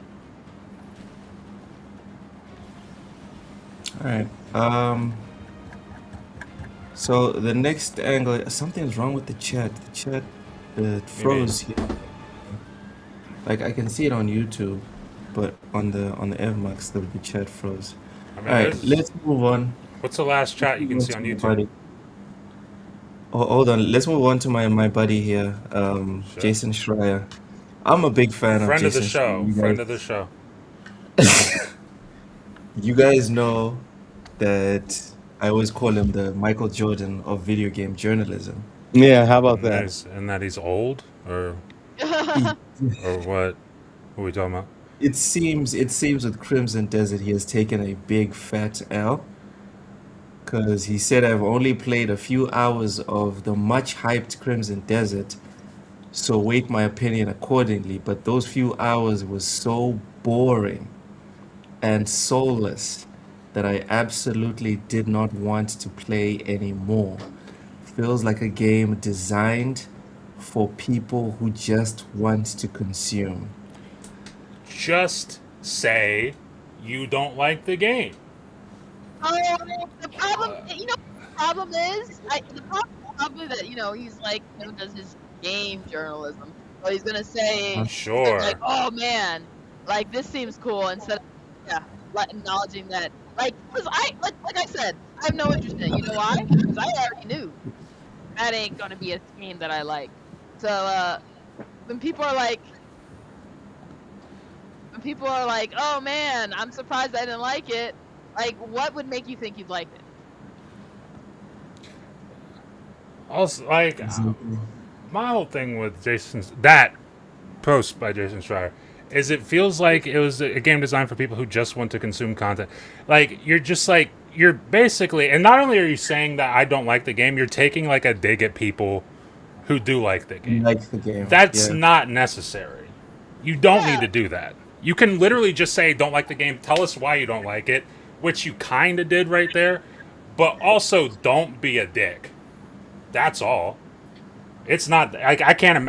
all right. So the next angle, something's wrong with the chat. The chat froze here. Like I can see it on YouTube, but on the FMAX the chat froze. I mean, All right, there's- let's move on. what's the last chat you can see on YouTube? Oh, hold on. Let's move on to my buddy here, Sure. Jason Schreier. I'm a big fan Friend of of Jason the show. Schreier. Friend of the show. You guys know that I always call him the Michael Jordan of video game journalism. Yeah, how about And that he's old, or what? What are we talking about? It seems with Crimson Desert he has taken a big fat L, because he said I've only played a few hours of the much hyped Crimson Desert, so weight my opinion accordingly. But those few hours was so boring and soulless that I absolutely did not want to play anymore. Feels like a game designed for people who just want to consume. Just say you don't like the game. Oh, the problem, the problem is, the problem is probably that he's like does his game journalism, so he's gonna say like, Sure. oh man, like this seems cool instead of acknowledging that, like, because like I said, I have no interest in it. You know why? Because I already knew that ain't gonna be a game that I like. So when people are like, oh man, I'm surprised I didn't like it. Like, what would make you think you'd like it? Also, like, Exactly. my whole thing with that post by Jason Schreier is it feels like it was a game designed for people who just want to consume content. Like, you're basically, and not only are you saying that I don't like the game, you're taking like a dig at people who do like the game. Like the game. That's Yeah. not necessary. You don't need Yeah. to do that. You can literally just say don't like the game, tell us why you don't like it, which you kind of did right there, but also don't be a dick. That's all. It's not. I can't.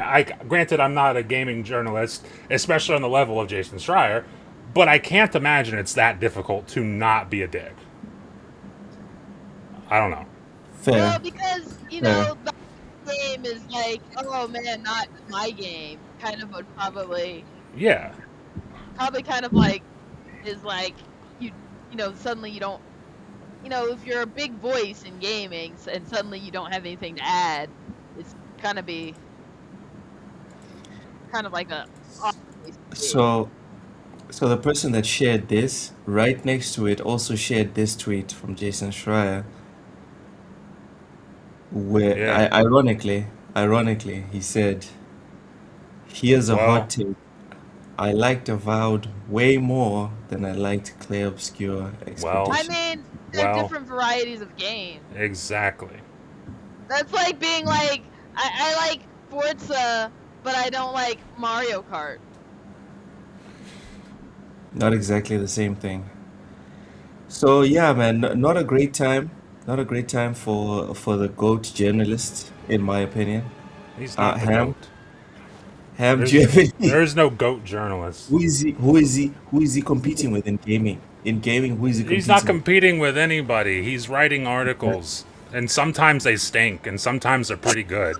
Granted, I'm not a gaming journalist, especially on the level of Jason Schreier, but I can't imagine it's that difficult to not be a dick. I don't know. Well, Fair. because Fair. the game is like, oh man, not my game. Kind of would Yeah. probably kind of like is like suddenly you don't if you're a big voice in gaming and suddenly you don't have anything to add, it's kind of like a So, so the person that shared this right next to it also shared this tweet from Jason Schreier, where Yeah. ironically, he said, "Here's a Well. hot take. I liked Avowed way more than I liked Clay Obscure Well. I Expedition." mean, they're Well. different varieties of games. Exactly. That's like being like, I like Forza, but I don't like Mario Kart. Not exactly the same thing. So yeah, man, not a great time. Not a great time for the GOAT journalist, in my opinion. He's not the Ham, goat. Do you have any? There's no goat journalist. Who is he competing with in gaming? In gaming, who is he He's not competing with? competing with anybody. He's writing articles, and sometimes they stink, and sometimes they're pretty good.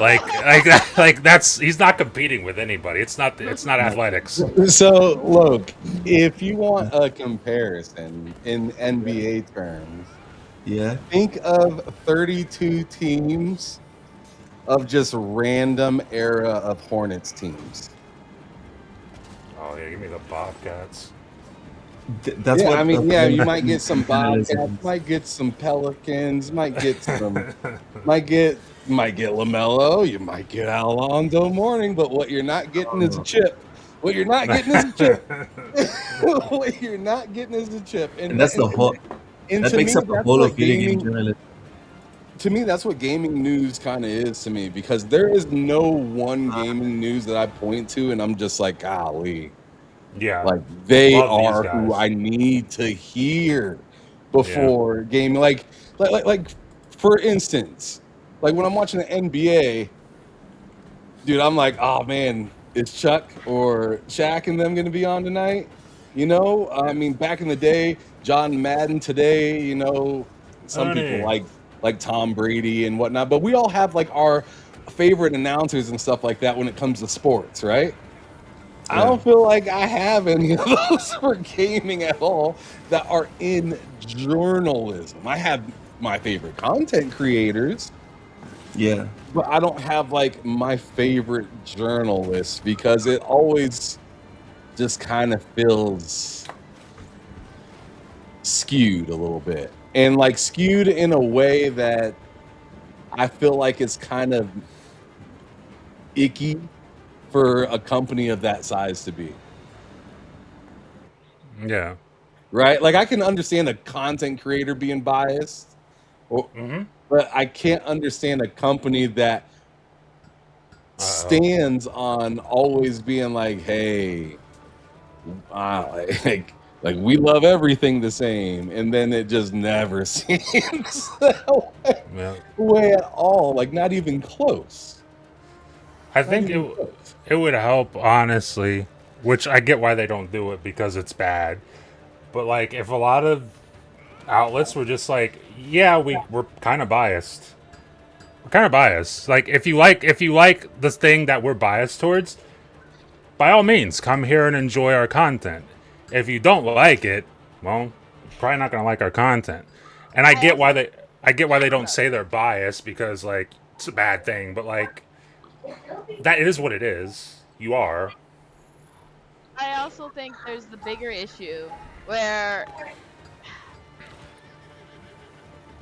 Like that's he's not competing with anybody. It's not athletics. So, look, if you want a comparison in NBA terms, Yeah. think of 32 teams of just random era of Hornets teams. Oh yeah, give me the Bobcats. That's Yeah, what I mean, yeah, you might get Hornets some Bobcats, journalism is. might get some Pelicans, might get some, might get LaMelo, you might get Alonzo Mourning, but what you're not getting is a chip. What you're not getting is a chip. What you're not getting is a chip. And that's the whole. And That to makes me, up the that's whole what of video game gaming. journalism. To me, that's what gaming news kind of is to me, because there is no one gaming news that I point to and I'm just like, golly, Yeah, like they love these are who guys. I need to hear before gaming. Like for instance, like when I'm watching the NBA, dude, I'm like, oh man, is Chuck or Shaq and them going to be on tonight? You know, I mean, back in the day, John Madden today, you know, some people Honey. like Tom Brady and whatnot, but we all have like our favorite announcers and stuff like that when it comes to sports, right? I Yeah. don't feel like I have any of those for gaming at all that are in journalism. I have my favorite content creators, Yeah. but I don't have like my favorite journalists because it always just kind of feels skewed a little bit. And like skewed in a way that I feel like it's kind of icky for a company of that size to be. Yeah. Right? Like I can understand a content creator being biased, or, Mm-hmm. but I can't understand a company that stands on always being like, hey, like we love everything the same, and then it just never seems that Yeah. way at all. Like not even close. I Not think even close. it would help, honestly, which I get why they don't do it because it's bad. But like, if a lot of outlets were just like, yeah, we're kind of biased. We're kind of biased. Like, if you like the thing that we're biased towards, by all means, come here and enjoy our content. If you don't like it, well, you're probably not gonna like our content. And I get why they don't say they're biased because like it's a bad thing, but like that is what it is. You are. I also think there's the bigger issue where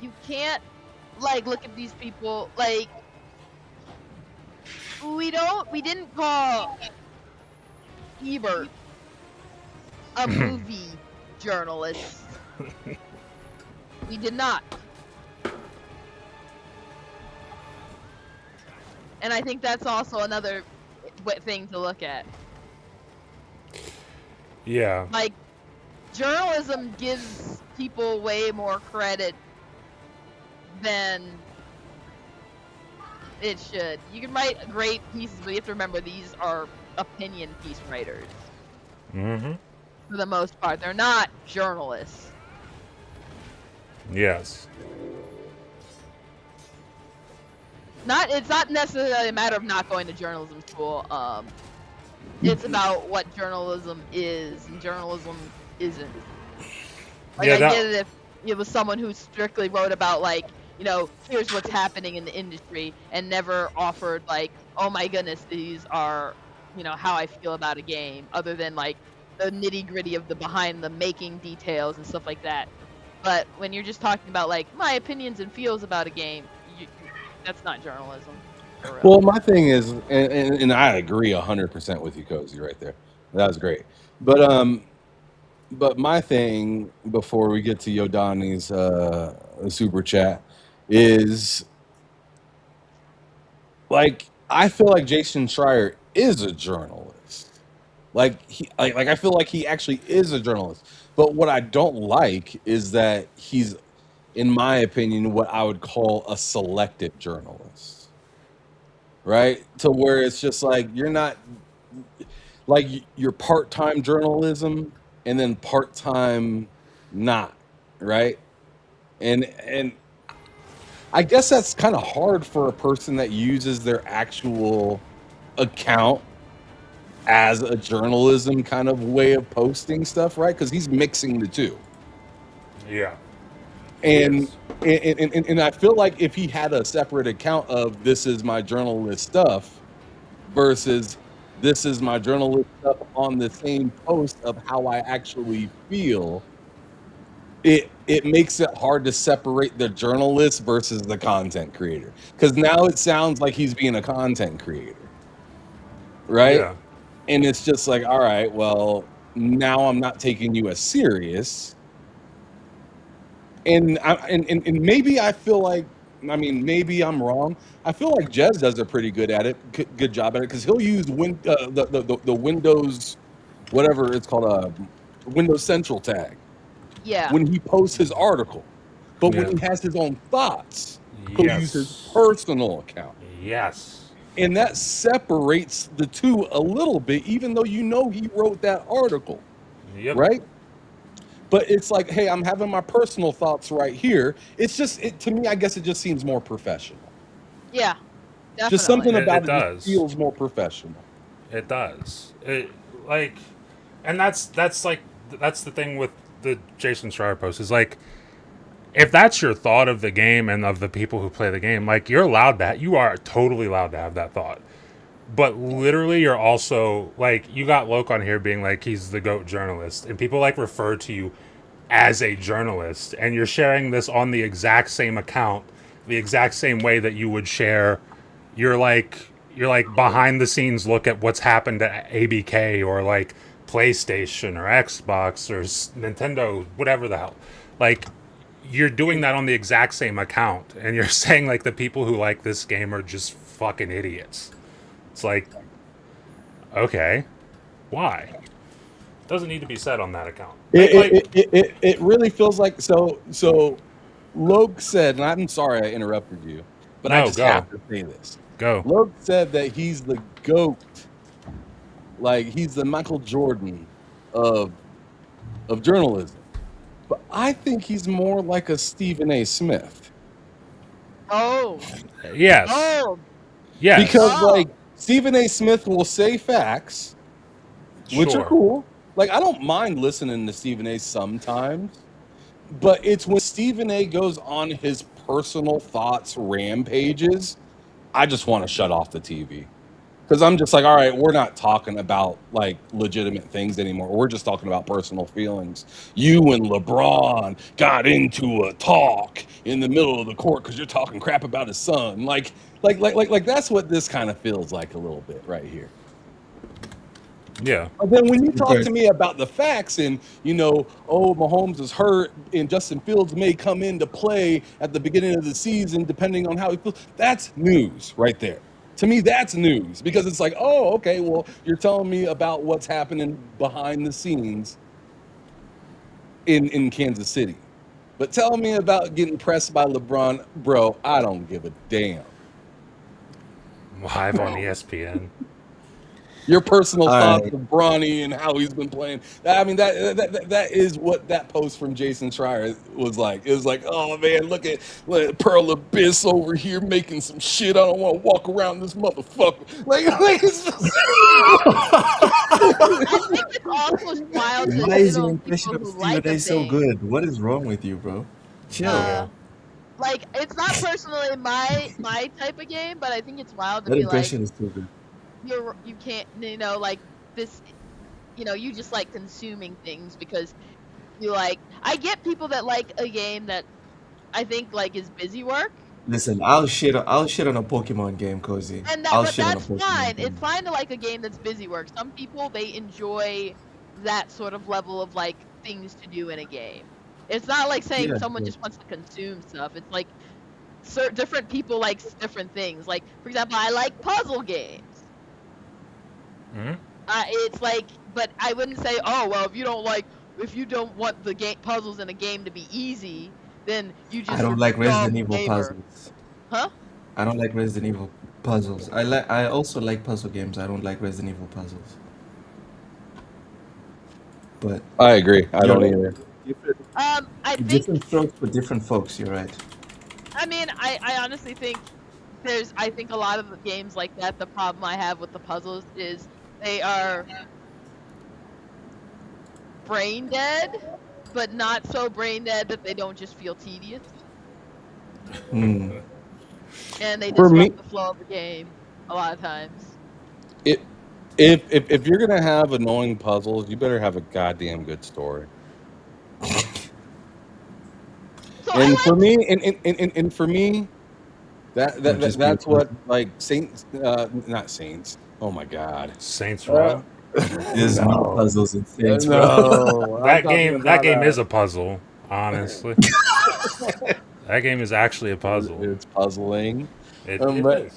you can't like look at these people like we didn't call Ebert a movie journalist. We did not. And I think that's also another thing to look at. Yeah. Like, journalism gives people way more credit than it should. You can write great pieces, but you have to remember these are opinion piece writers. Mm-hmm. For the most part, they're not journalists. Yes. It's not necessarily a matter of not going to journalism school. It's about what journalism is and journalism isn't. Like, Yeah, I get it if it was someone who strictly wrote about like, here's what's happening in the industry and never offered like, oh my goodness, these are, how I feel about a game, other than like the nitty gritty of the behind the making details and stuff like that. But when you're just talking about like my opinions and feels about a game, that's not journalism. Well, my thing is, and I agree 100% with you, Cozy, right there. That was great. But my thing before we get to Yodani's super chat is like I feel like Jason Schreier is a journalist. Like I feel like he actually is a journalist. But what I don't like is that he's, in my opinion, what I would call a selective journalist. Right? To where it's just like you're not like you're part-time journalism and then part-time not, right? And I guess that's kind of hard for a person that uses their actual account as a journalism kind of way of posting stuff, right? Because he's mixing the two. Yeah. And, and I feel like if he had a separate account of this is my journalist stuff versus this is my journalist stuff on the same post of how I actually feel, it makes it hard to separate the journalist versus the content creator. Because now it sounds like he's being a content creator, right? Yeah. And it's just like, all right, well, now I'm not taking you as serious. And and maybe I feel like, I mean, maybe I'm wrong. I feel like Jez does a pretty good at it, good job at it, because he'll use the Windows, whatever it's called, Windows Central tag Yeah. when he posts his article. But Yeah. when he has his own thoughts, he'll use his Yes. personal account. Yes. And that separates the two a little bit, even though he wrote that article, Yep. right? But it's like, hey, I'm having my personal thoughts right here. It's just, to me, I guess it just seems more professional. Yeah. Definitely. Just something about it does. just feels more professional. It does. It like, and that's the thing with the Jason Schreier post is like, if that's your thought of the game and of the people who play the game, like you are totally allowed to have that thought. But literally, you're also like, you got Loke on here being like he's the GOAT journalist, and people like refer to you as a journalist, and you're sharing this on the exact same account, the exact same way that you would share. You're like behind the scenes look at what's happened at ABK or like PlayStation or Xbox or Nintendo, whatever the hell. Like you're doing that on the exact same account, and you're saying like the people who like this game are just fucking idiots. It's like, okay, why? Doesn't need to be said on that account. It really feels like so. Loke said, and I'm sorry I interrupted you, but I No, just have go. to say this. Go. Loke said that he's the GOAT, like he's the Michael Jordan of journalism. But I think he's more like a Stephen A. Smith. Oh. Yes. Oh. Yes. Because Oh. like Stephen A. Smith will say facts, which are Sure. cool. Like I don't mind listening to Stephen A. sometimes, but it's when Stephen A. goes on his personal thoughts rampages, I just want to shut off the TV. Because I'm just like, all right, we're not talking about like legitimate things anymore. We're just talking about personal feelings. You and LeBron got into a talk in the middle of the court because you're talking crap about his son. Like that's what this kind of feels like a little bit right here. Yeah. But then when you talk Okay. to me about the facts and, oh, Mahomes is hurt and Justin Fields may come into play at the beginning of the season, depending on how he feels, that's news right there. To me, that's news because it's like, oh, okay, well, you're telling me about what's happening behind the scenes in Kansas City. But tell me about getting pressed by LeBron, bro, I don't give a damn. Live on ESPN. Your personal All thoughts right. of Bronny and how he's been playing. I mean, that is what that post from Jason Schreier was like. It was like, oh man, look at Pearl Abyss over here making some shit. I don't want to walk around this motherfucker. Like it's just... I think it's also wild to Why shit is your on impression people of who like Stephen a A so thing. good? What is wrong with you, bro? Chill. Yeah. Like, it's not personally my type of game, but I think it's wild to That be like, impression is too good. you can't, like this, you just like consuming things because you like. I get people that like a game that I think like is busy work, Listen, I'll shit on a Pokemon game, Cozy. and I'll but shit on a that's Pokemon fine. game. It's fine to like a game that's busy work. Some people they enjoy that sort of level of like things to do in a game. It's not like saying Yeah, someone yeah. just wants to consume stuff. It's like different people like different things. Like, for example, I like puzzle games. Mhm. It's like, but I wouldn't say, oh well, if you don't want the game puzzles in a game to be easy, then you I just don't are like a dumb Resident Evil gamer, puzzles. huh? I don't like Resident Evil puzzles. I also like puzzle games. I don't like Resident Evil puzzles. But I agree. I you're don't right. either. I think, Different strokes for different folks. You're right. I mean, I honestly think I think a lot of the games like that, the problem I have with the puzzles is they are brain dead, but not so brain dead that they don't just feel tedious, Hmm. and they For me, disrupt the flow of the game a lot of times. it if you're gonna have annoying puzzles, you better have a goddamn good story. So And I for like, me, and for me, Would just be a that's what puzzle. like Saints, not Saints. Oh my God. Saints Uh, Row. There's no no, puzzles in Saints Row. no. I'm That talking game. That about game is a puzzle. Honestly, that game is actually a puzzle. it's puzzling. It But is.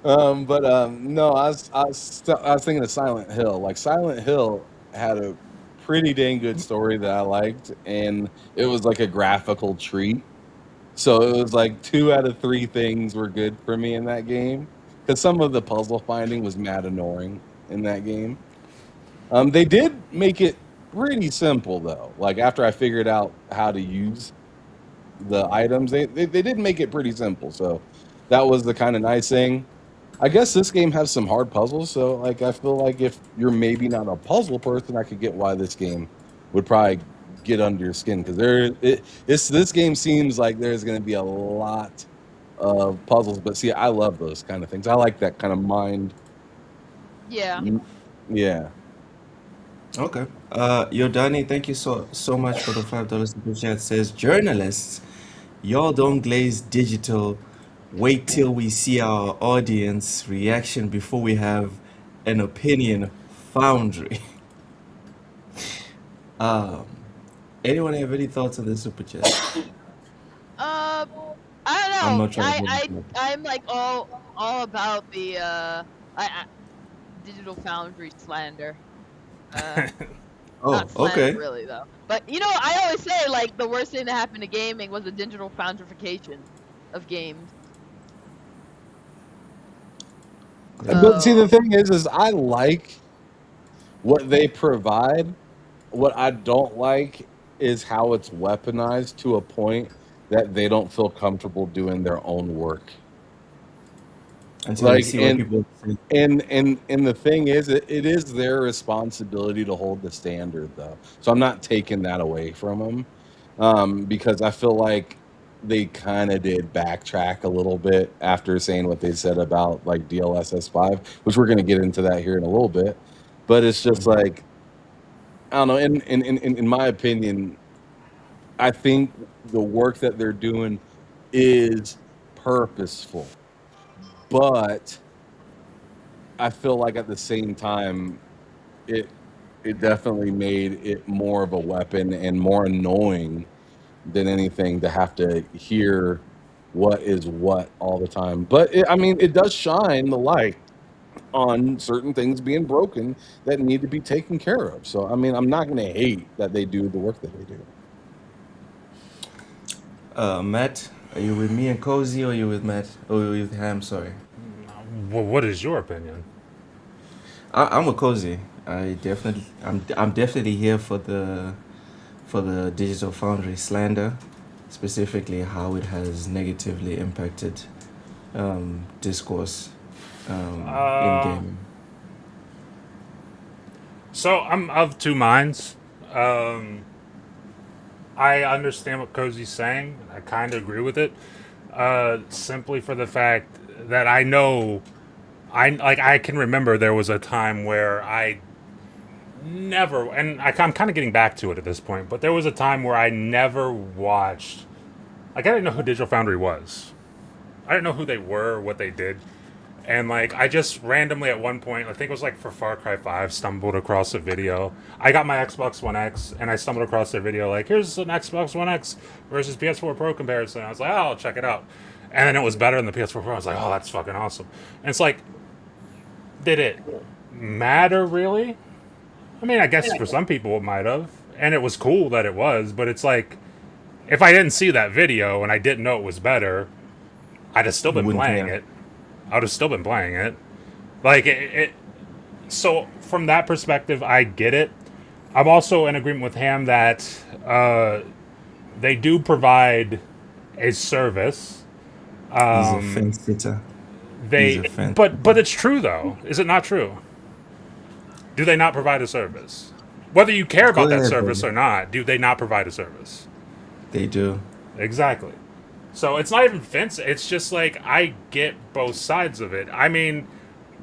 no, I was thinking of Silent Hill. Like Silent Hill had a pretty dang good story that I liked, and it was like a graphical treat. So it was like 2 out of 3 things were good for me in that game because some of the puzzle finding was mad annoying in that game. They did make it pretty simple though. Like after I figured out how to use the items, they did make it pretty simple. So that was the kind of nice thing. I guess this game has some hard puzzles. So like I feel like if you're maybe not a puzzle person, I could get why this game would probably get under your skin because this game seems like there's going to be a lot of puzzles. But see, I love those kind of things. I like that kind of mind. yeah. Yeah. Okay. Yodani, thank you so much for the $5 super chat. Says journalists, y'all don't glaze digital. Wait till we see our audience reaction before we have an opinion foundry. Um, anyone have any thoughts on this super chat? I don't I'm know. not trying to hold it back. I'm like all about the Digital Foundry slander. Oh, Not slander okay. really though. But I always say like the worst thing that happened to gaming was the digital foundrification of games. But see, the So thing is I like what they provide. What I don't like is how it's weaponized to a point that they don't feel comfortable doing their own work. Until you Like, see what people say. and the thing is, it is their responsibility to hold the standard, though. So I'm not taking that away from them, because I feel like they kind of did backtrack a little bit after saying what they said about like DLSS 5, which we're going to get into that here in a little bit. But it's just like, I don't know. In my opinion, I think the work that they're doing is purposeful, but I feel like at the same time, it it definitely made it more of a weapon and more annoying than anything to have to hear what is what all the time. But I mean, it does shine the light on certain things being broken that need to be taken care of. So I mean, I'm not going to hate that they do the work that they do. Matt, are you with me and Cozy, or are you with Matt? Or are you with Ham? Sorry. Well, what is your opinion? I'm with Cozy. I'm definitely here for the digital foundry slander, specifically how it has negatively impacted discourse in Uh, gaming. so I'm of two minds. I understand what Cozy's saying. I kind of agree with it. Simply for the fact that I know, I can remember there was a time where I never, and I'm kind of getting back to it at this point, but there was a time where I never watched. Like I didn't know who Digital Foundry was. I didn't know who they were, what they did. And like I just randomly at one point, I think it was like for Far Cry 5, stumbled across a video. I got my Xbox One X and I stumbled across their video like, here's an Xbox One X versus PS4 Pro comparison. I was like, oh, I'll check it out. And then it was better than the PS4 Pro. I was like, oh, that's fucking awesome. And it's like, did it matter really? I mean, I guess for some people it might have. And it was cool that it was, but it's like, if I didn't see that video and I didn't know it was better, I'd have still You been wouldn't playing care. it. I would have still been playing it. Like it. So from that perspective, I get it. I'm also in agreement with Ham that they do provide a service. He's a fence sitter. He's a fence But sitter. it's true though. Is it not true? Do they not provide a service? Whether you care Go about that ahead, service buddy. or not, do they not provide a service? They do. Exactly. So it's not even fence. It's just like I get both sides of it. I mean,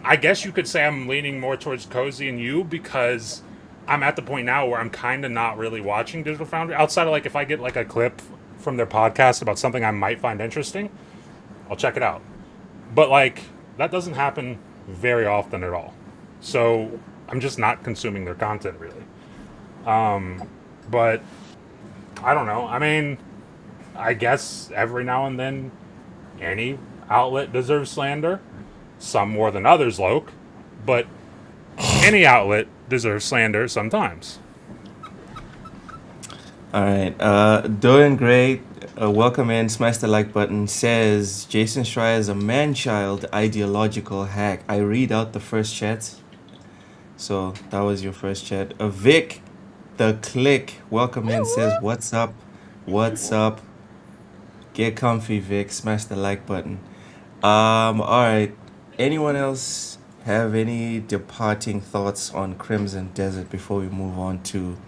I guess you could say I'm leaning more towards Cozy and you because I'm at the point now where I'm kind of not really watching Digital Foundry outside of like if I get like a clip from their podcast about something I might find interesting, I'll check it out. But like that doesn't happen very often at all. So I'm just not consuming their content really. But I don't know. I mean, I guess every now and then any outlet deserves slander. Some more than others, Loke. But any outlet deserves slander sometimes. All right. Doing great. Welcome in. Smash the like button. Says Jason Schreier is a man-child ideological hack. I read out the first chat. So that was your first chat. Vic, the click. Welcome in. Says what's up? What's up? Get comfy, Vic. Smash the like button. All right. Anyone else have any departing thoughts on Crimson Desert before we move on to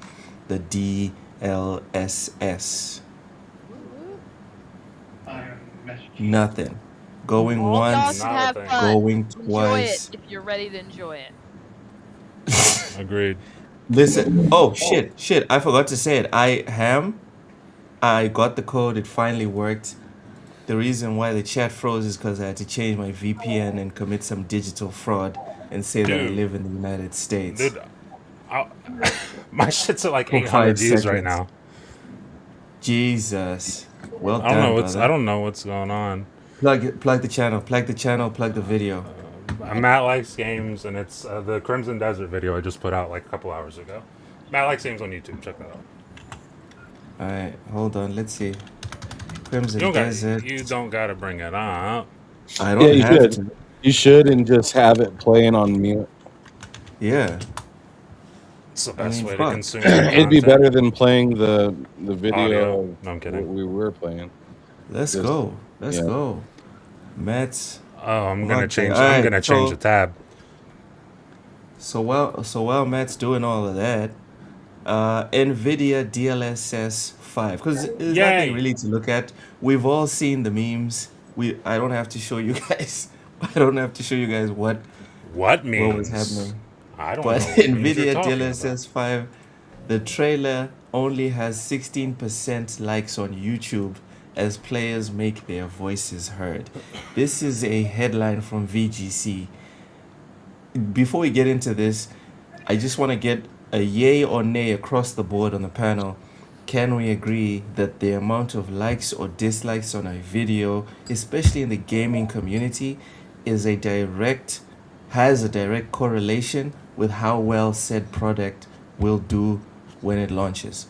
the DLSS? Nothing. Going all y'all once, can Not a have thing. fun. going Enjoy it twice. if you're ready to enjoy it. Agreed. Listen. Oh shit! I forgot to say it. I got the code. It finally worked. The reason why the chat froze is because I had to change my VPN and commit some digital fraud and say that I Dude, live in the United States. dude, I, my shit's at like For 800 five views right seconds. now. Jesus. Well I don't know done, what's brother. going on. Plug the channel, plug the video. Matt likes games, and it's the Crimson Desert video I just put out like a couple hours ago. Matt likes games on YouTube. Check that out. All right, hold on. Let's see. You Crimson don't got Desert. you don't got to bring it up. I Yeah, don't you have should. to. You should, and just have it playing on mute. Yeah. It's the I best mean, way to fuck. consume your It'd be content. better than playing the Audio. video No, I'm of kidding. what we were playing. Let's Just go. Let's yeah. go. Matt's Oh, I'm gonna hot take. change. All I'm right. gonna change the tab. So while Matt's doing all of that, NVIDIA DLSS 5, because there's nothing Yay! really to look at. We've all seen the memes. I don't have to show you guys. I don't have to show you guys What what was means? happening. I don't But know what means you're NVIDIA talking about. DLSS 5, the trailer only has 16% likes on YouTube as players make their voices heard. This is a headline from VGC. Before we get into this, I just want to get a yay or nay across the board on the panel. Can we agree that the amount of likes or dislikes on a video, especially in the gaming community, is a direct has a direct correlation with how well said product will do when it launches?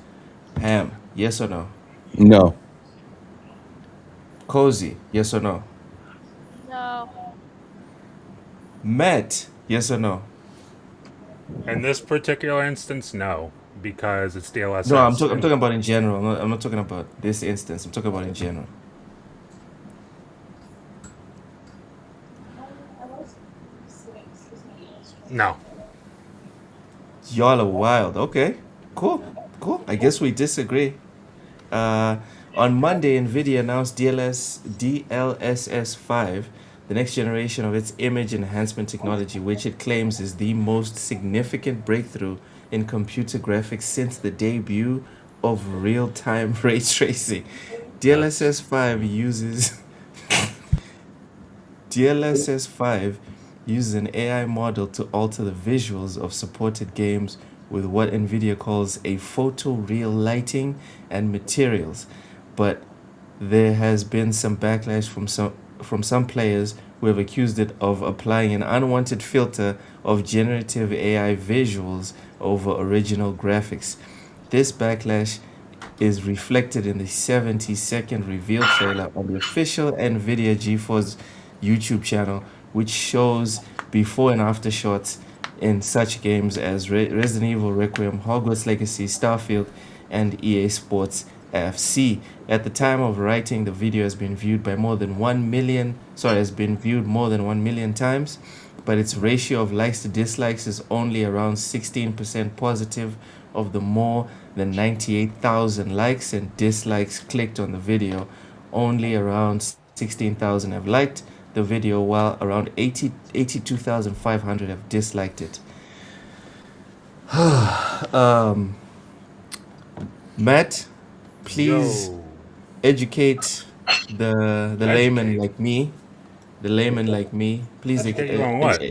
Ham, yes or no? No. Cozy, yes or no? No. Matt, yes or no? In this particular instance, no, because it's No, I'm, DLSS. talk- I'm talking about in general. I'm not talking about this instance. I'm talking about in general. No. Y'all are wild. Okay, cool, cool. I guess we disagree. Uh, on Monday, NVIDIA announced DLSS 5, the next generation of its image enhancement technology, which it claims is the most significant breakthrough in computer graphics since the debut of real-time ray tracing. That's DLSS 5 uses DLSS 5 uses an AI model to alter the visuals of supported games with what NVIDIA calls a photoreal lighting and materials. But there has been some backlash from some players who have accused it of applying an unwanted filter of generative AI visuals over original graphics. This backlash is reflected in the 70-second reveal trailer on the official NVIDIA GeForce YouTube channel, which shows before and after shots in such games as Resident Evil Requiem, Hogwarts Legacy, Starfield, and EA Sports FC. At the time of writing, the video has been viewed more than 1 million times, but its ratio of likes to dislikes is only around 16% positive of the more than 98,000 likes and dislikes clicked on the video. Only around 16,000 have liked the video, while around 82,500 have disliked it. um, Matt, please yo. educate the layman Educate. like me. The layman like me. Please, Educate you on what?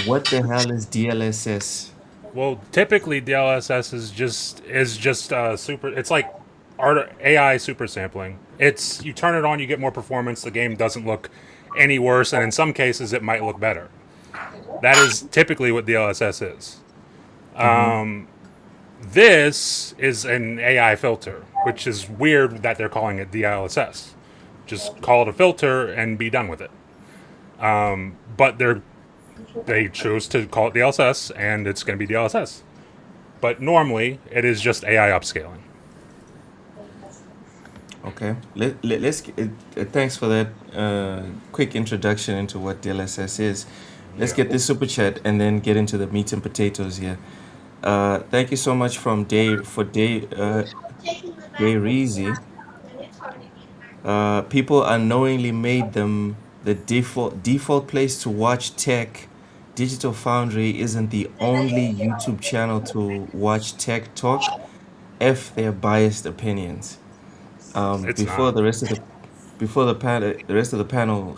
what the hell is DLSS? Well, typically DLSS is just super. It's like art AI super sampling. It's you turn it on, you get more performance. The game doesn't look any worse, and in some cases, it might look better. That is typically what DLSS is. This is an AI filter, which is weird that they're calling it DLSS. Just call it a filter and be done with it. But they chose to call it DLSS, and it's going to be DLSS. But normally, it is just AI upscaling. Okay. Thanks for that quick introduction into what DLSS is. Let's Yeah. get this super chat and then get into the meat and potatoes here. Thank you so much from Day Reezy. People unknowingly made them the default place to watch tech. Digital Foundry isn't the only YouTube channel to watch tech talk. F their biased opinions. It's Before not. the rest of the panel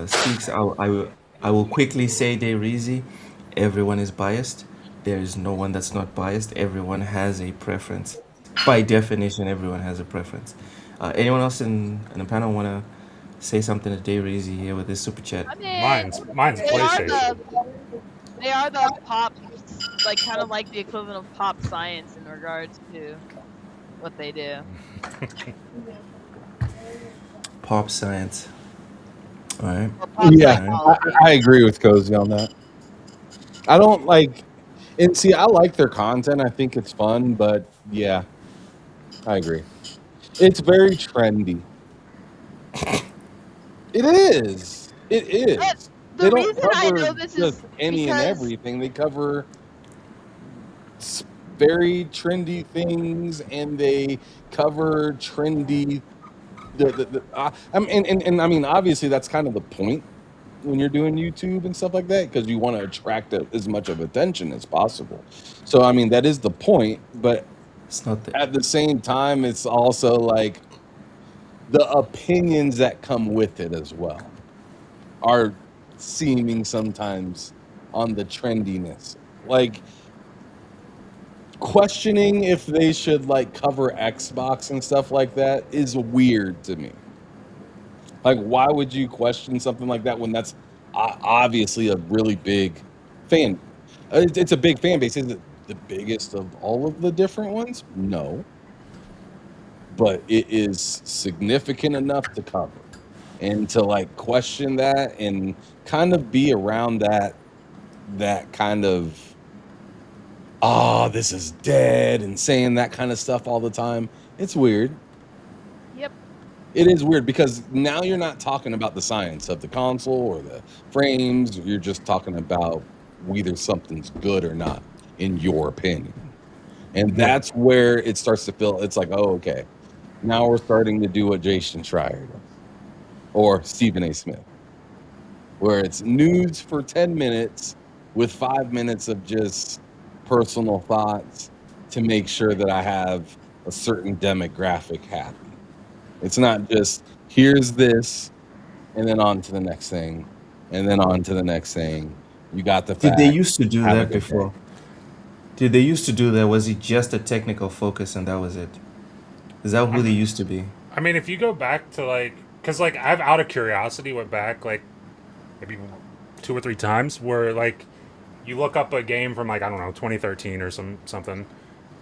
speaks, I will quickly say, Reezy, everyone is biased. There is no one that's not biased. Everyone has a preference. By definition, everyone has a preference. Anyone else in the panel say something to Dave Reezy here with his super chat. I mean, Mine's they are PlayStation. the pop, like kind of like the equivalent of pop science in regards to what they do. Pop science. All right. Or pop Yeah, psychology. I agree with Cozy on that. I don't like, and see, I like their content. I think it's fun, but yeah, I agree. It's very trendy. It is. It But is. the They don't reason I know cover this just is any and because everything. They cover very trendy things, and they cover trendy. I mean, and I mean, obviously, that's kind of the point when you're doing YouTube and stuff like that, because you want to attract as much of attention as possible. So, I mean, that is the point. But It's not the at the same time, it's also like the opinions that come with it as well are seeming sometimes on the trendiness. Like questioning if they should like cover Xbox and stuff like that is weird to me. Like, why would you question something like that when that's obviously a really big fan? It's a big fan base. Is it the biggest of all of the different ones? No, but it is significant enough to cover and to like question that and kind of be around that kind of oh, this is dead and saying that kind of stuff all the time. It's weird. yep. It is weird because now you're not talking about the science of the console or the frames. You're just talking about whether something's good or not, in your opinion. And Yeah. that's where it starts to feel, it's like, oh, okay. Now we're starting to do what Jason Schreier does or Stephen A. Smith, where it's news for 10 minutes with 5 minutes of just personal thoughts to make sure that I have a certain demographic happy. It's not just here's this and then on to the next thing and then on to the next thing. You got the Did they facts. used to do Have a that good day. before? Did they used to do that? Was it just a technical focus and that was it? Is that who they used to be? I mean, if you go back to like, because like I've out of curiosity went back like maybe 2 or 3 times where like you look up a game from like I don't know 2013 or something,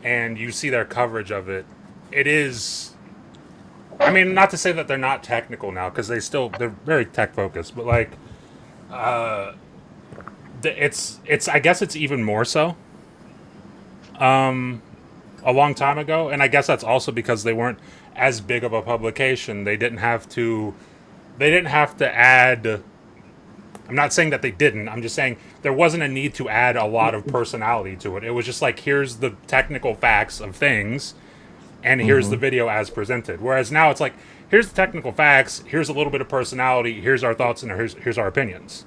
and you see their coverage of it. It is. I mean, not to say that they're not technical now because they're very tech focused, but like, it's I guess it's even more so. A long time ago, and I guess that's also because they weren't as big of a publication. They didn't have to. They didn't have to add. I'm not saying that they didn't. I'm just saying there wasn't a need to add a lot of personality to it. It was just like here's the technical facts of things, and here's the video as presented. Whereas now it's like here's the technical facts, here's a little bit of personality, here's our thoughts, and here's our opinions.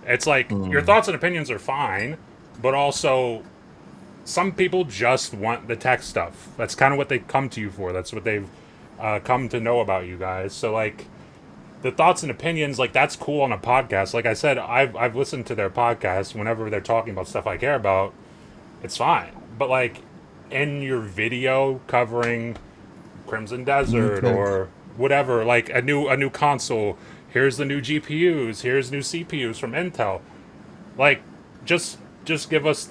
It's like your thoughts and opinions are fine, but also some people just want the tech stuff. That's kind of what they come to you for. That's what they've come to know about you guys. So like the thoughts and opinions, like that's cool on a podcast. Like I said, I've listened to their podcast whenever they're talking about stuff I care about. It's fine, but like in your video covering Crimson Desert Okay. or whatever, like a new console. Here's the new GPUs. Here's new CPUs from Intel. Like just give us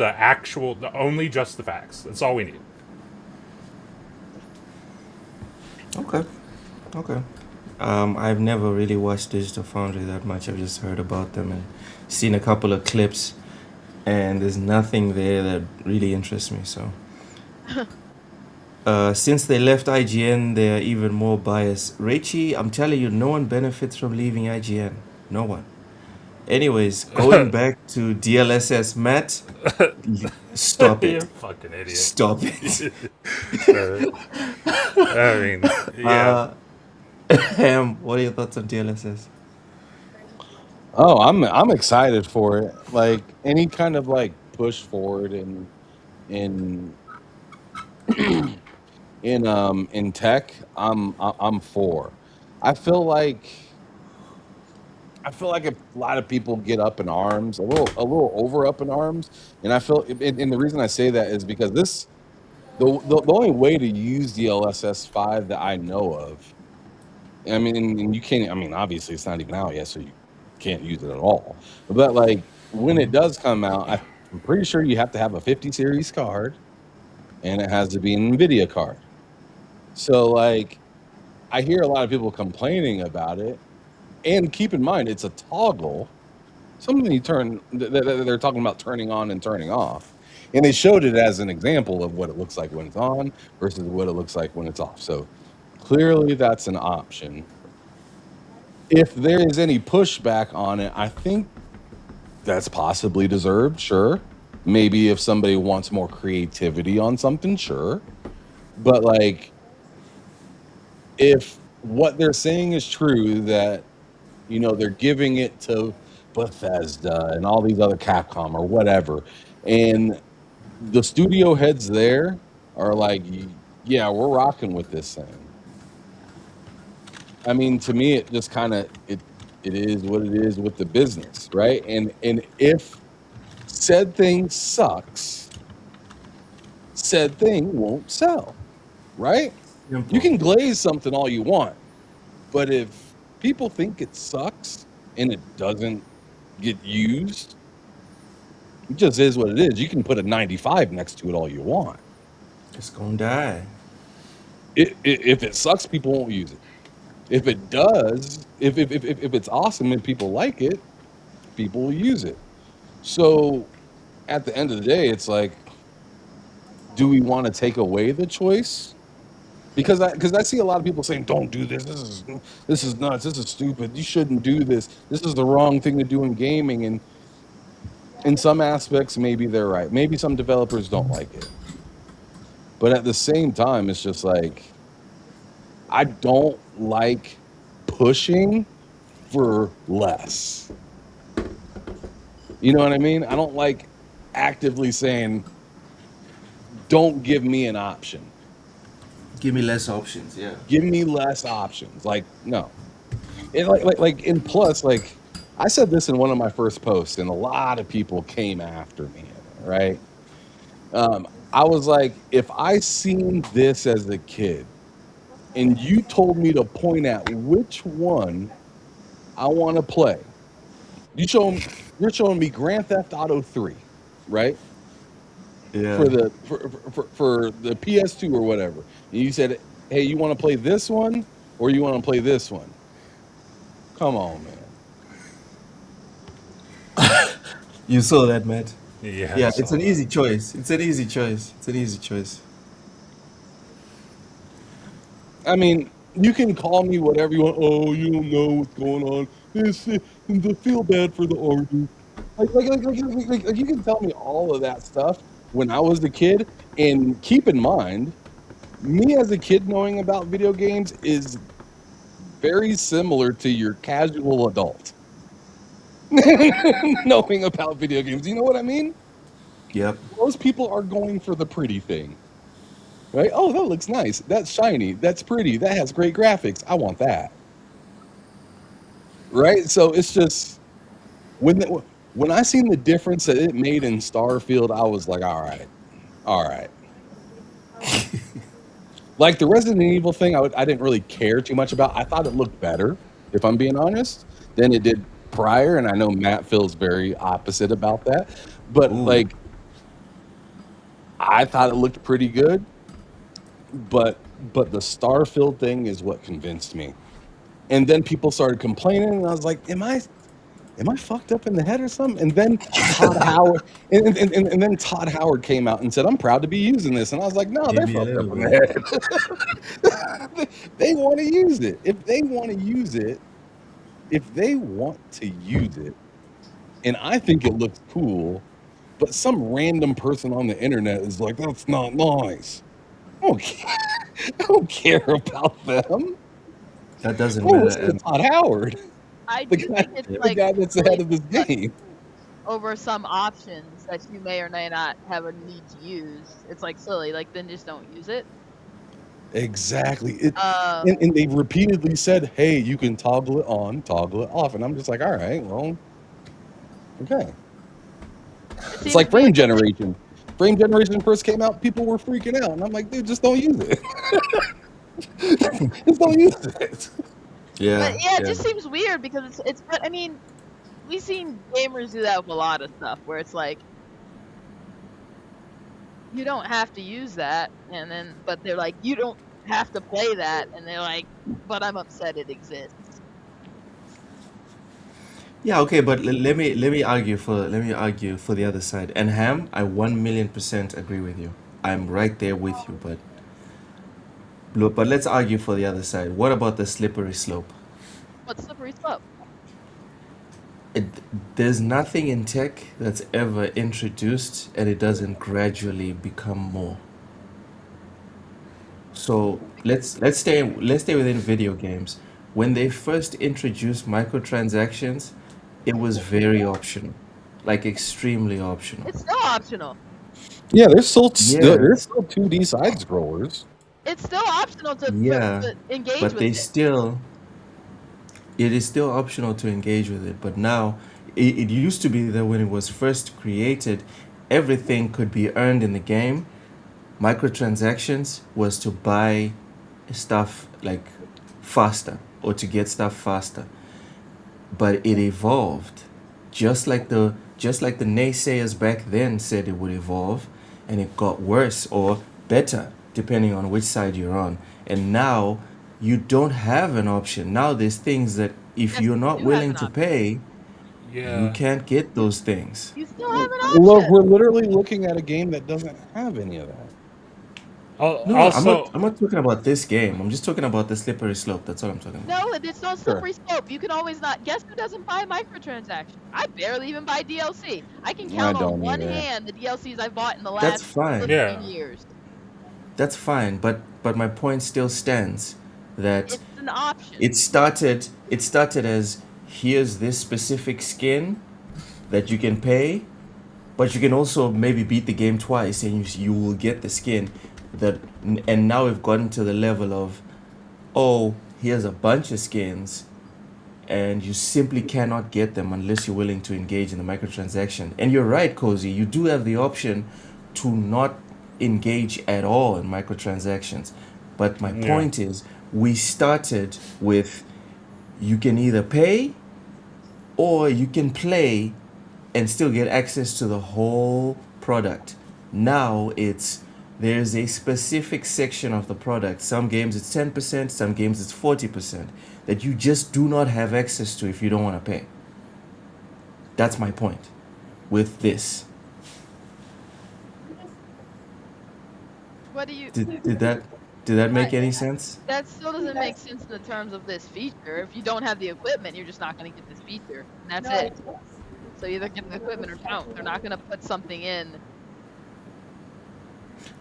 only just the facts. That's all we need. Okay. Okay. I've never really watched Digital Foundry that much. I've just heard about them and seen a couple of clips, and there's nothing there that really interests me. So, since they left IGN, they're even more biased. Raichi, I'm telling you, no one benefits from leaving IGN. No one. Anyways, going back to DLSS, Matt, stop You're a it. fucking idiot. Stop it. I mean, yeah. Ham, what are your thoughts on DLSS? Oh, I'm excited for it. Like any kind of like push forward in in tech, I'm for. I feel like I feel like a lot of people get up in arms, a little over up in arms, and I feel and the reason I say that is because the only way to use DLSS 5 that I know of I mean, and you can't. I mean, obviously, it's not even out yet, so you can't use it at all. But like when it does come out, I'm pretty sure you have to have a 50 series card, and it has to be an NVIDIA card. So like, I hear a lot of people complaining about it, and keep in mind it's a toggle. Something you turn. They're talking about turning on and turning off, and they showed it as an example of what it looks like when it's on versus what it looks like when it's off. So clearly, that's an option. If there is any pushback on it, I think that's possibly deserved, sure. Maybe if somebody wants more creativity on something, sure. But like if what they're saying is true, that they're giving it to Bethesda and all these other Capcom or whatever, and the studio heads there are like, yeah, we're rocking with this thing. I mean, to me, it just kind of it is what it is with the business, right? And if said thing sucks, said thing won't sell, right? Simple. You can glaze something all you want, but if people think it sucks and it doesn't get used, it just is what it is. You can put a 95 next to it all you want. It's gonna die. If it sucks, people won't use it. If it does, if it's awesome and people like it, people will use it. So at the end of the day, it's like, do we want to take away the choice? Because I see a lot of people saying, don't do this. This is nuts. This is stupid. You shouldn't do this. This is the wrong thing to do in gaming. And in some aspects, maybe they're right. Maybe some developers don't like it. But at the same time, it's just like, I don't like pushing for less. You know what I mean? I don't like actively saying, don't give me an option. Give me less options. Yeah. Give me less options. Like, no. And like, and plus, like, I said this in one of my first posts, and a lot of people came after me, right? I was like, if I seen this as a kid, and you told me to point at which one I want to play, you're showing me Grand Theft Auto 3, right? Yeah. For the PS2 or whatever. And you said, hey, you want to play this one or you want to play this one? Come on, man. You saw that, Matt. Yeah. Yeah, it's an easy choice. It's an easy choice. It's an easy choice. I mean, you can call me whatever you want. Oh, you don't know what's going on. I feel bad for the artist. Like, you can tell me all of that stuff when I was a kid. And keep in mind, me as a kid knowing about video games is very similar to your casual adult knowing about video games. You know what I mean? Yep. Most people are going for the pretty thing, right? Oh, that looks nice. That's shiny. That's pretty. That has great graphics. I want that. Right? So it's just when I seen the difference that it made in Starfield, I was like, all right. Like the Resident Evil thing, I didn't really care too much about. I thought it looked better, if I'm being honest, than it did prior. And I know Matt feels very opposite about that. But like, I thought it looked pretty good. But the Starfield thing is what convinced me. And then people started complaining, and I was like, am I fucked up in the head or something? And then Todd Howard and then Todd Howard came out and said, I'm proud to be using this. And I was like, no, they're fucked up in the head. They want to use it. If they want to use it, and I think it looks cool, but some random person on the internet is like, that's not nice. I don't care about them. That doesn't Listen matter. to Todd Howard, I the do guy, think it's the like guy that's ahead of his game. over some options that you may or may not have a need to use. It's like silly. Like then just don't use it. Exactly. And they've repeatedly said, hey, you can toggle it on, toggle it off. And I'm just like, all right, well, okay. It's like frame generation. Frame generation first came out, people were freaking out. And I'm like, dude, just don't use it. Just don't use it. But Yeah, yeah, it yeah. just seems weird because it's. But I mean, we've seen gamers do that with a lot of stuff where it's like you don't have to use that, and then but they're like you don't have to play that, and they're like, but I'm upset it exists. Yeah, okay, but let me argue for the other side. And Ham, I 1,000,000% agree with you. I'm right there with you, but look, but let's argue for the other side. What about the slippery slope? What's slippery slope? It, there's nothing in tech that's ever introduced and it doesn't gradually become more. So let's stay within video games. When they first introduced microtransactions, it was very optional, like extremely optional. It's still optional. Yeah, Yeah, there's still 2D side scrollers. It's still optional yeah, to engage but with they it. still it is still optional to engage with it. But now it used to be that when it was first created, everything could be earned in the game. Microtransactions was to buy stuff like faster or to get stuff faster, but it evolved just like the naysayers back then said it would evolve, and it got worse or better depending on which side you're on. And now you don't have an option. Now there's things that if Yes, you're you not do have willing an to option. pay, you Yeah. can't get those things. You still have an Look, we're option. literally looking at a game that doesn't have any of that. No, no, I'm not. Also, I'm not talking about this game. I'm just talking about the slippery slope. That's all I'm talking about. No, it's not Sure. slippery slope. You can always not. Guess who doesn't buy microtransactions? I barely even buy DLC. I can I count on don't one either. hand the DLCs I've bought in the That's last fine. 15 yeah. years. That's fine. But my point still stands that It's an option. it started as here's this specific skin that you can pay, but you can also maybe beat the game twice and you will get the skin that. And now we've gotten to the level of, oh, here's a bunch of skins and you simply cannot get them unless you're willing to engage in the microtransaction. And you're right, Cozy, you do have the option to not engage at all in microtransactions. But my Yeah. point is, we started with you can either pay or you can play and still get access to the whole product. Now it's there's a specific section of the product. Some games it's 10%, some games it's 40% that you just do not have access to if you don't want to pay. That's my point with this. What do you? Did that make any sense? That still doesn't make sense in the terms of this feature. If you don't have the equipment, you're just not going to get this feature, and that's it. So either get the equipment or don't. They're not going to put something in.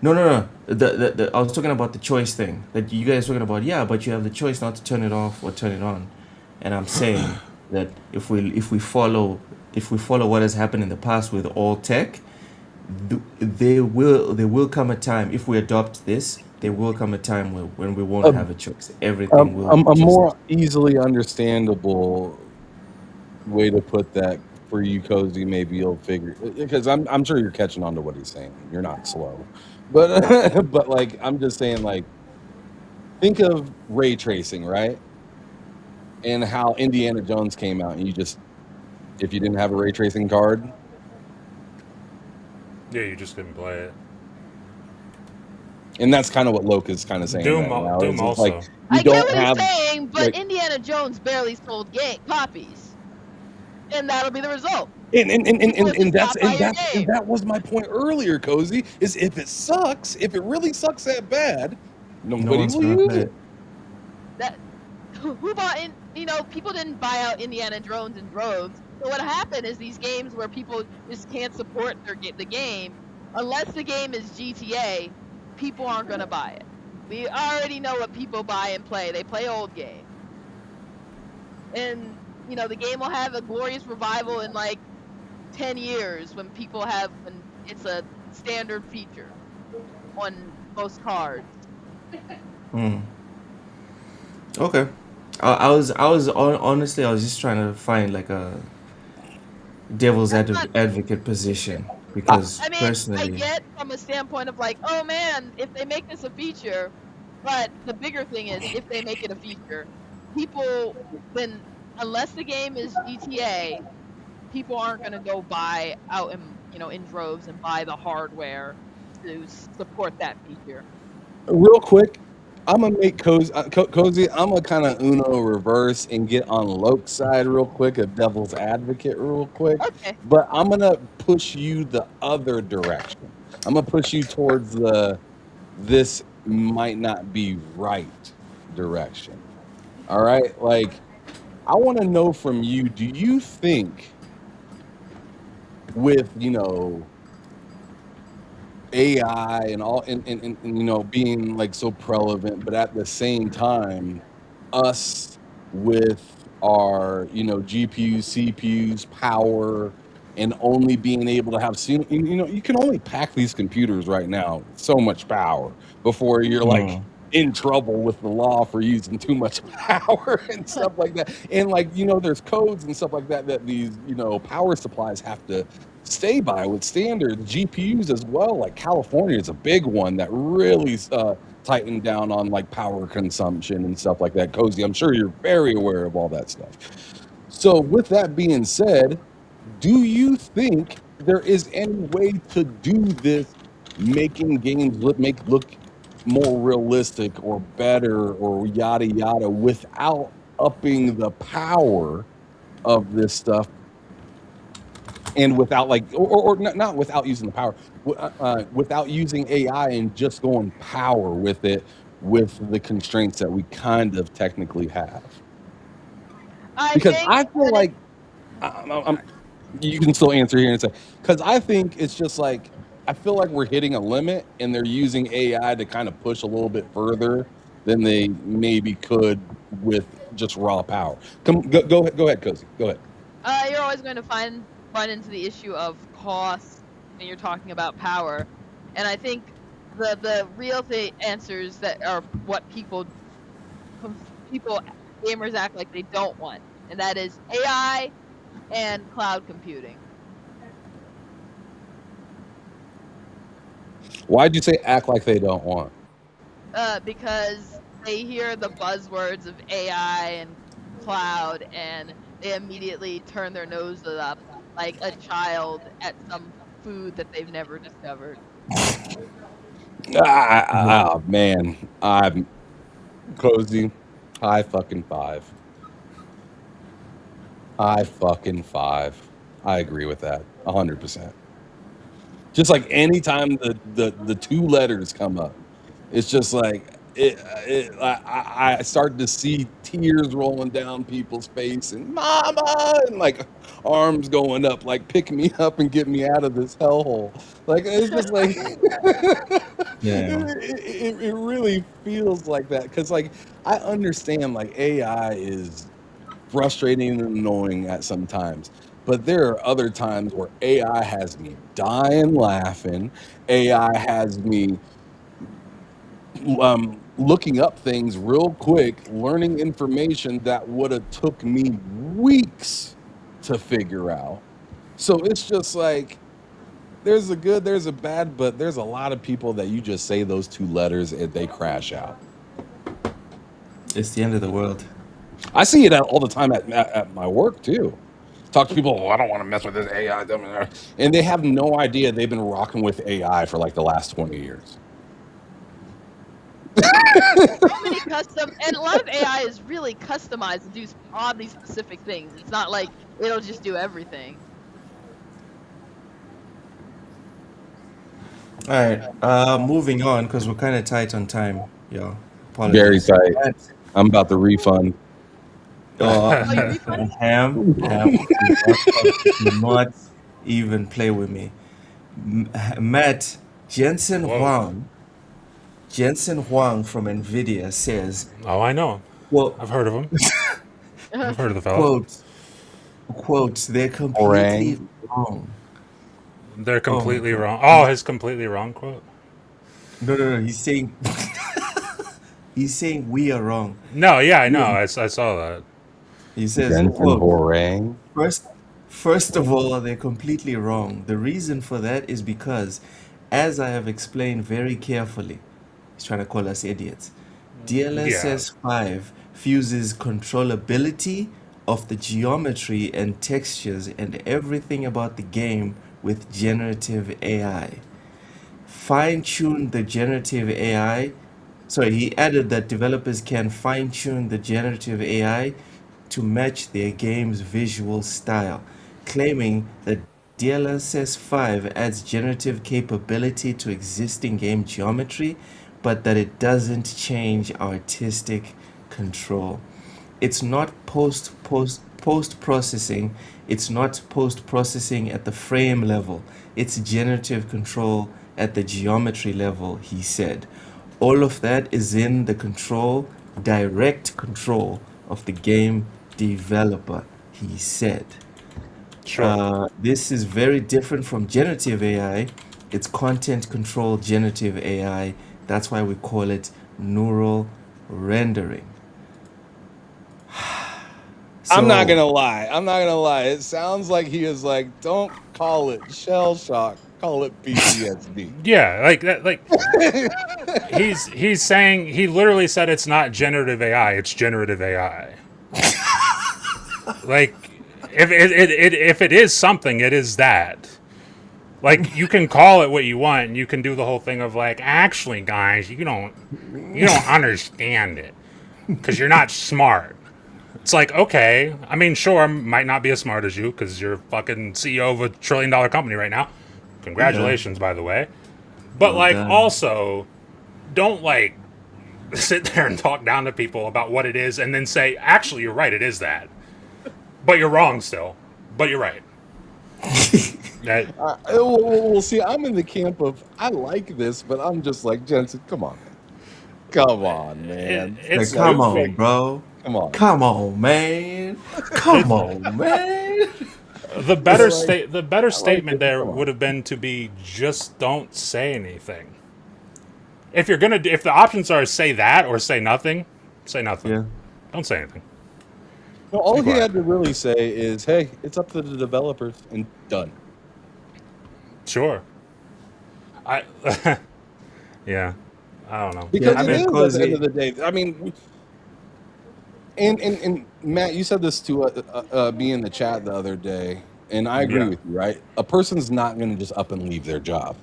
No, no, no. I was talking about the choice thing that you guys were talking about. Yeah, but you have the choice not to turn it off or turn it on. And I'm saying that if we follow what has happened in the past with all tech, there will come a time if we adopt this. There will come a time when we won't have a choice. Everything will A just. more easily understandable way to put that for you, Cozy, maybe you'll figure, because I'm sure you're catching on to what he's saying. You're not slow, but but like I'm just saying, like think of ray tracing, right? And how Indiana Jones came out, and if you didn't have a ray tracing card, Yeah, you just couldn't play it. and that's kind of what Loke is kind of saying Doom, right now. Doom It's also. like you I get don't what have he's saying, but like, Indiana Jones barely sold copies, and that'll be the result. and People would just that's not buy your and game. that was my point earlier, Cozy. Is if it really sucks that bad, No nobody one's will gonna use play it. it. That who bought in? People didn't buy out Indiana Jones in droves. So what happened is these games where people just can't support the game, unless the game is GTA, people aren't gonna buy it. We already know what people buy and play. They play old games, and the game will have a glorious revival in like 10 years when it's a standard feature on most cards. Hmm. Okay. Honestly, I was just trying to find like a devil's That's not. advocate position because I mean, I personally, get from a standpoint of like, oh man, if they make this a feature, but the bigger thing is if they make it a feature, people then unless the game is GTA, people aren't going to go buy out in droves and buy the hardware to support that feature. Real quick, I'm gonna make cozy. I'm gonna kind of Uno reverse and get on Loke's side real quick, a devil's advocate real quick. Okay. But I'm gonna push you the other direction. I'm gonna push you towards the this might not be right direction. All right, like I want to know from you. Do you think with AI and all and being like so prevalent, but at the same time, us with our GPUs, CPUs, power, and only being able to have you can only pack these computers right now with so much power before you're like Mm. in trouble with the law for using too much power and stuff like that. And like there's codes and stuff like that that these power supplies have to stay by with standard GPUs as well. Like California is a big one that really tightened down on like power consumption and stuff like that. Cozy, I'm sure you're very aware of all that stuff. So with that being said, do you think there is any way to do this, making games look more realistic or better or yada yada without upping the power of this stuff and without like or not without using the power without using AI and just going power with it with the constraints that we kind of technically have? I Because think I feel that like I'm you can still answer here and say, because I think it's just like I feel like we're hitting a limit and they're using AI to kind of push a little bit further than they maybe could with just raw power. Go ahead, Cozy. Go ahead. you're always going to run into the issue of cost when you're talking about power, and I think the real answers that are what people gamers act like they don't want, and that is AI and cloud computing. Why'd you say act like they don't want? Because they hear the buzzwords of AI and cloud and they immediately turn their noses up like a child at some food that they've never discovered. Man, I'm Cozy. High fucking five. High fucking five. I agree with that 100%. Just like anytime the two letters come up, it's just like I start to see tears rolling down people's face and mama and like arms going up like pick me up and get me out of this hellhole. Like it's just like Yeah. it really feels like that because like I understand like AI is frustrating and annoying at some times. But there are other times where AI has me dying laughing. AI has me looking up things real quick, learning information that would have took me weeks to figure out. So it's just like there's a good, there's a bad, but there's a lot of people that you just say those two letters and they crash out. It's the end of the world. I see it all the time at my work too. Talk to people, oh, I don't want to mess with this AI, and they have no idea they've been rocking with AI for like the last 20 years. So many custom, and a lot of AI is really customized to do oddly specific things. It's not like it'll just do everything. All right. Moving on because we're kind of tight on time. Yeah. Very Apologies. tight. I'm about to refund. Oh, you refund? Ham, do not even play with me. Matt Jensen Whoa. Huang from Nvidia says, Oh, I know. well, I've heard of him. I've heard of the fella. quote, they're completely Orang. wrong. They're Oh my completely God. wrong. Oh, his completely wrong quote. No. He's saying, he's saying we are wrong. No, yeah, I know. I saw that. He says, Jensen quote, Horang. First of all, they're completely wrong. The reason for that is because, as I have explained very carefully, he's trying to call us idiots. Yeah. DLSS 5 fuses controllability of the geometry and textures and everything about the game with generative AI. Fine-tune the generative AI. Sorry, he added that developers can fine-tune the generative AI to match their game's visual style, claiming that DLSS 5 adds generative capability to existing game geometry, but that it doesn't change artistic control. It's not post processing. It's not post processing at the frame level. It's generative control at the geometry level, he said. All of that is in the control, direct control of the game developer, he said. Sure. This is very different from generative AI. It's content control generative AI. That's why we call it neural rendering. I'm not So, gonna lie. I'm not gonna lie. It sounds like he is like, don't call it shell shock, call it PTSD. Yeah, like that. Like he's saying, he literally said it's not generative AI. It's generative AI. Like if it is something, it is that. Like you can call it what you want, and you can do the whole thing of like, actually, guys, you don't understand it because you're not smart. It's like, okay, I mean, sure, I might not be as smart as you because you're fucking CEO of a $1 trillion company right now. Congratulations, by the way. But well like, done. also, don't like sit there and talk down to people about what it is, and then say, actually, you're right, it is that. But you're wrong still. But you're right. That, We'll see. I'm in the camp of I like this, but I'm just like Jensen. Come on, man. Come on, man. it's Like, come goofy. on, bro. Come on. Come on, man. Come on, man. The better Like, the better statement this. there Come on. would have been to be just don't say anything. If you're gonna, if the options are say that or say nothing, say nothing. Yeah. Don't say anything. No, all Be he quiet. had to really say is, "Hey, it's up to the developers," and done. Sure. I yeah. I don't know. Because Yeah, it man, is at cause the end it, of the day. I mean, and Matt, you said this to me in the chat the other day, and I agree Yeah. with you. Right, a person's not going to just up and leave their job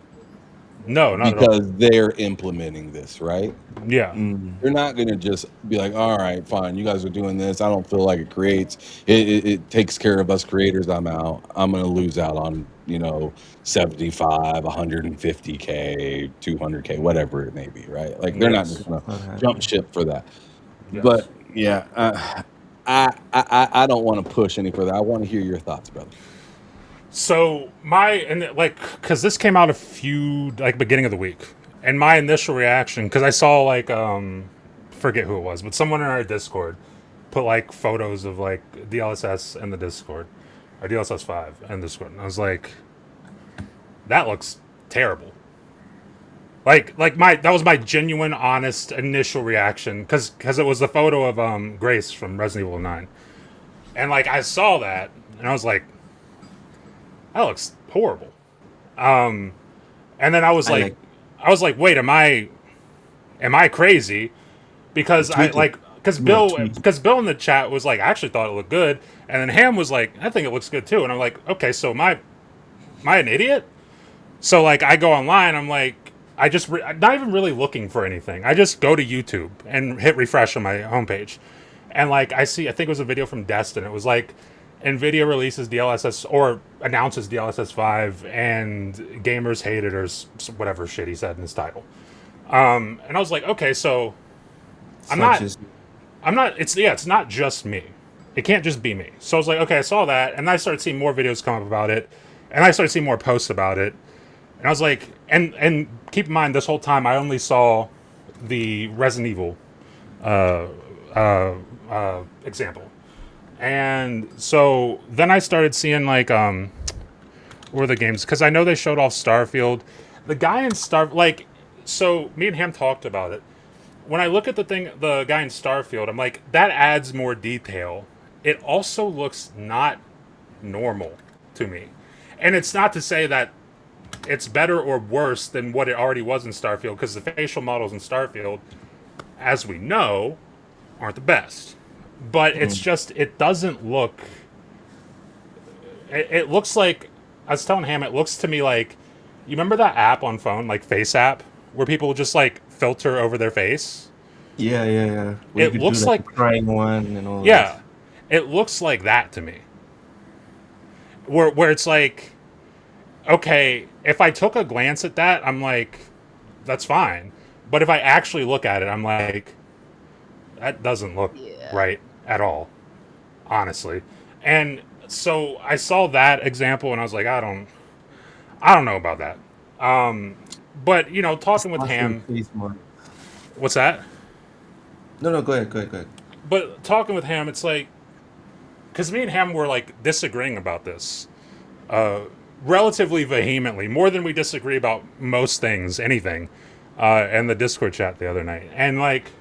No, not at all. because they're implementing this, right? Yeah. They're not going to just be like, all right, fine, you guys are doing this. I don't feel like it takes care of us creators. I'm out. I'm going to lose out on, 75, 150K, 200K, whatever it may be, right? Like they're not Yes. just going not to happening. jump ship for that. Yes. But yeah, I don't want to push any further. I want to hear your thoughts, brother. So because this came out a few beginning of the week, and my initial reaction, because I saw forget who it was, but someone in our Discord put like photos of like DLSS in the Discord, or DLSS 5 in Discord, and I was like, that looks terrible. That was my genuine, honest initial reaction, because it was the photo of Grace from Resident Evil 9, and like I saw that, and I was like, that looks horrible. And then I was I like, wait, am I crazy? Because tweeted. because No, Bill tweet. in the chat was like, I actually thought it looked good, and then Ham was like, I think it looks good too, and I'm like, okay, so am I an idiot? So like I go online, I'm like, not even really looking for anything. I just go to YouTube and hit refresh on my homepage, and like I think it was a video from Destin. It was like, NVIDIA releases DLSS or announces DLSS 5, and gamers hate it, or whatever shit he said in his title. And I was like, okay, so I'm not. It's not just me. It can't just be me. So I was like, okay, I saw that, and I started seeing more videos come up about it, and I started seeing more posts about it, and I was like, and keep in mind, this whole time I only saw the Resident Evil example. And so then I started seeing what were the games, because I know they showed off Starfield. The guy in so me and him talked about it. When I look at the guy in Starfield, I'm like, that adds more detail. It also looks not normal to me. And it's not to say that it's better or worse than what it already was in Starfield, because the facial models in Starfield, as we know, aren't the best. But it's just, it doesn't look. It looks like, I was telling Ham, it looks to me like, you remember that app on phone, like Face App, where people just like filter over their face? Yeah, yeah, yeah. Where you It could do looks like like, the crying one and all yeah, that. it looks like that to me. Where it's like, okay, if I took a glance at that, I'm like, that's fine. But if I actually look at it, I'm like, that doesn't look Yeah. right at all, honestly. And so I saw that example and I was like, I don't know about that. But you know, It's talking with awesome Ham, face mod. what's that? No, no, go ahead, go ahead, go ahead. But talking with Ham, it's like, because me and Ham were like disagreeing about this, relatively vehemently, more than we disagree about most things, anything, in the Discord chat the other night. And like,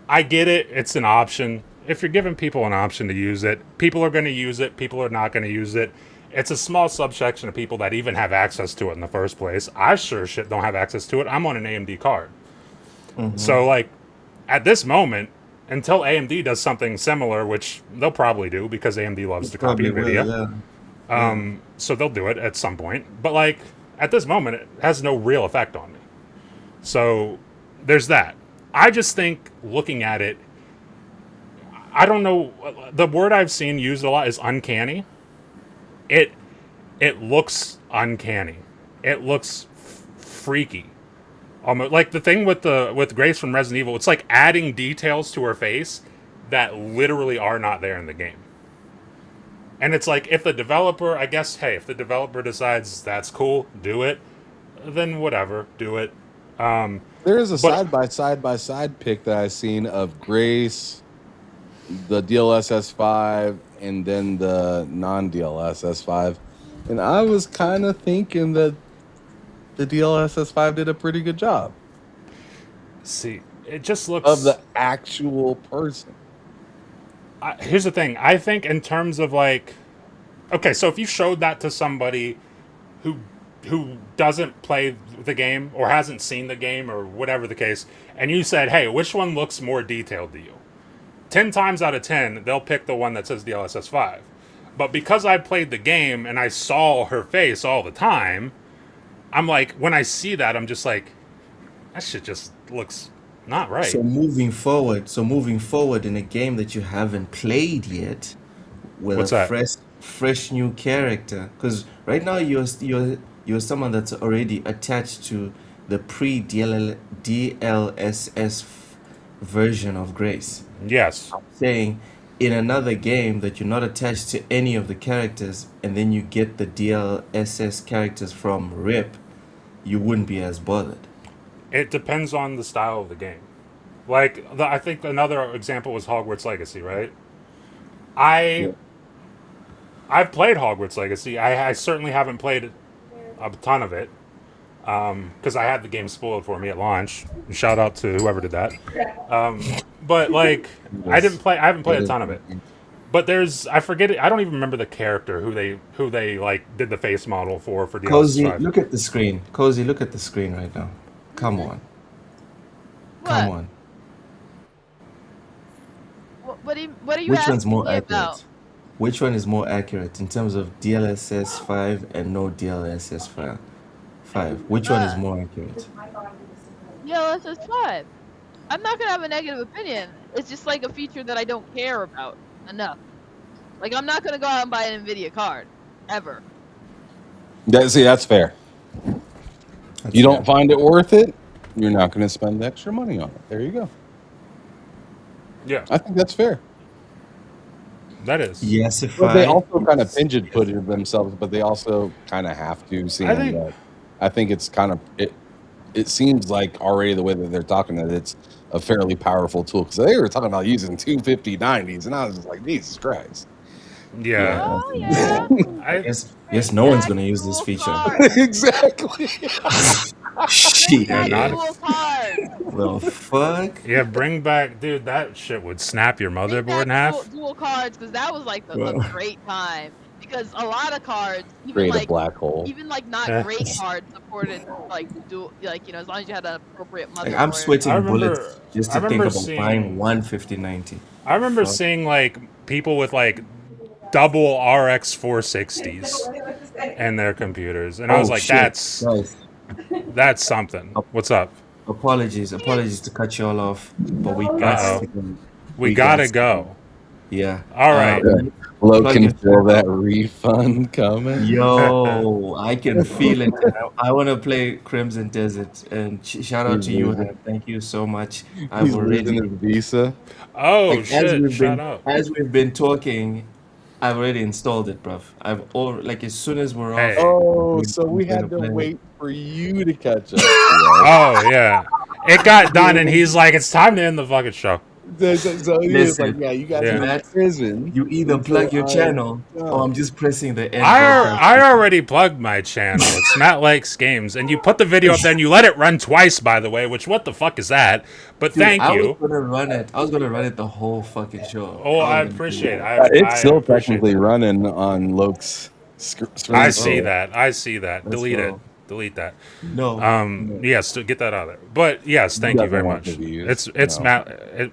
I get it; it's an option. If you're giving people an option to use it, people are going to use it. People are not going to use it. It's a small subsection of people that even have access to it in the first place. I sure shit don't have access to it. I'm on an AMD card. So like, at this moment, until AMD does something similar, which they'll probably do because AMD loves to copy Probably will, NVIDIA. yeah. So they'll do it at some point. But like, at this moment, it has no real effect on me. So there's that. I just think looking at it, I don't know. The word I've seen used a lot is uncanny. It looks uncanny. It looks freaky. Almost like the thing with Grace from Resident Evil. It's like adding details to her face that literally are not there in the game. And it's like, if the developer, I guess, hey, if the developer decides that's cool, do it, then whatever, do it. There is a But- side by side pic that I've seen of Grace, the DLSS 5, and then the non DLSS 5. And I was kind of thinking that the DLSS 5 did a pretty good job See, it just looks. of the actual person. Here's the thing. I think in terms of like, okay, so if you showed that to somebody who doesn't play the game or hasn't seen the game or whatever the case, and you said, hey, which one looks more detailed to you? 10 times out of 10, they'll pick the one that says DLSS 5. But because I played the game and I saw her face all the time, I'm like, when I see that, I'm just like, that shit just looks not right. So moving forward in a game that you haven't played yet, with What's a that? fresh new character, because right now you're someone that's already attached to the pre DLSS version of Grace. Yes. Saying in another game that you're not attached to any of the characters, and then you get the DLSS characters from RIP, you wouldn't be as bothered. It depends on the style of the game. Like, I think another example was Hogwarts Legacy, right? Yeah. I've played Hogwarts Legacy. I certainly haven't played a ton of it because I had the game spoiled for me at launch. Shout out to whoever did that. But like, I haven't played a ton of it. But I forget it. I don't even remember the character who they like did the face model for DLSS Cozy, 5. look at the screen. Cozy, look at the screen right now. Come on. Come What? on. What are you Which asking one's more me accurate? about? Which one is more accurate in terms of DLSS 5 and no DLSS 5? Which one is more accurate? Yeah, that's just fine. I'm not gonna have a negative opinion. It's just like a feature that I don't care about enough. Like, I'm not gonna go out and buy an NVIDIA card ever. See, that's fair. That's You don't fair. find it worth it, you're not going to spend extra money on it. There you go. Yeah, I think that's fair. that is. But they Yesified. also kind of pigeon put it themselves, but they also kind of have to, seeing think- that. I think it's kind of it seems like already the way that they're talking that it's a fairly powerful tool, because they were talking about using 250/90s, and I was just like, Jesus Christ. Yeah. Oh yeah. Yes, no one's gonna use this feature. Exactly. Shit. Yeah, not- Dual cards. The fuck? Yeah, bring back, dude. That shit would snap your Bring motherboard back in half. dual cards, because that was like a Well. great time. because a lot of cards, even Create a like black hole. not Yeah. great cards supported like dual, like as long as you had an appropriate Like, motherboard. I'm sweating I remember- bullets just I to think remember about seeing- buying one 5090. I remember Fuck. seeing like people with like double RX 460s in their computers, and I was Oh, like, shit. "That's something." What's up? Apologies to cut you all off, but we got Uh-oh. to, We gotta go. Yeah. All right. Lo Plug can your feel channel. that refund coming. Yo, I can feel it. I want to play Crimson Desert, and shout out He's to you, losing. Han. Thank you so much. He's losing his visa. Oh like, shit! Shut up. as we've been talking, I've already installed it, bruv. Like as soon as we're Hey. off. Oh, so we gonna had to play. wait for you to catch up. Oh yeah, it got done, and he's like, "It's time to end the fucking show." So he was like, Listen, "Yeah, you guys Yeah. are in prison. You either until plug your I am channel, done." or I'm just pressing the end. I already plugged my channel. It's Matt Likes Games, and you put the video up there, and you let it run twice, by the way. Which what the fuck is that? But Dude, thank I you. was gonna run it. I was gonna run it the whole fucking show. Oh, I was gonna do appreciate it. that. It's I still appreciate technically that. running on Loke's screen. I see Oh. that. I see that. Let's Delete it. go. Delete that. No. Yes, to get that out of there. But yes, thank you doesn't very want much. the views, It's no. Matt.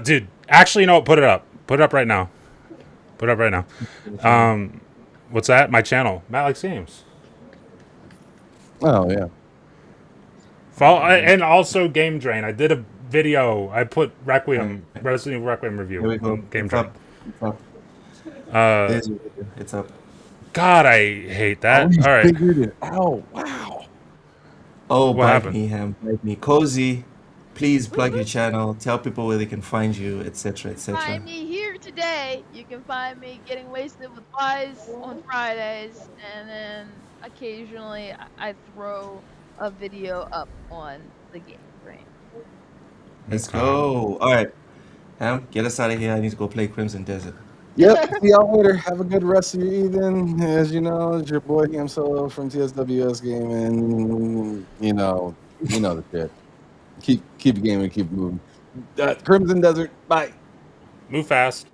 Dude. Actually, you know what? Put it up. Put it up right now. Put it up right now. What's that? My channel, Matt Likes Games. Oh yeah. Follow, and also Game Drain. I did a video. I put Resident Evil Requiem review Here we go. on Game It's Drain. up. It's up. There's your video. It's up. God, I hate that. You All right. figured it out. Wow. Oh, What bite happened? me, Ham. Bite me. Cozy, please plug your channel. Tell people where they can find you, etc., etc. Find me here today. You can find me getting wasted with Wise on Fridays, and then occasionally I throw a video up on the game frame. Let's go. All right. Ham, get us out of here. I need to go play Crimson Desert. Yep. See y'all later. Have a good rest of your evening. As you know, it's your boy Ham Solo from TSWS Gaming. You know the shit. Keep gaming, keep moving. Crimson Desert. Bye. Move fast.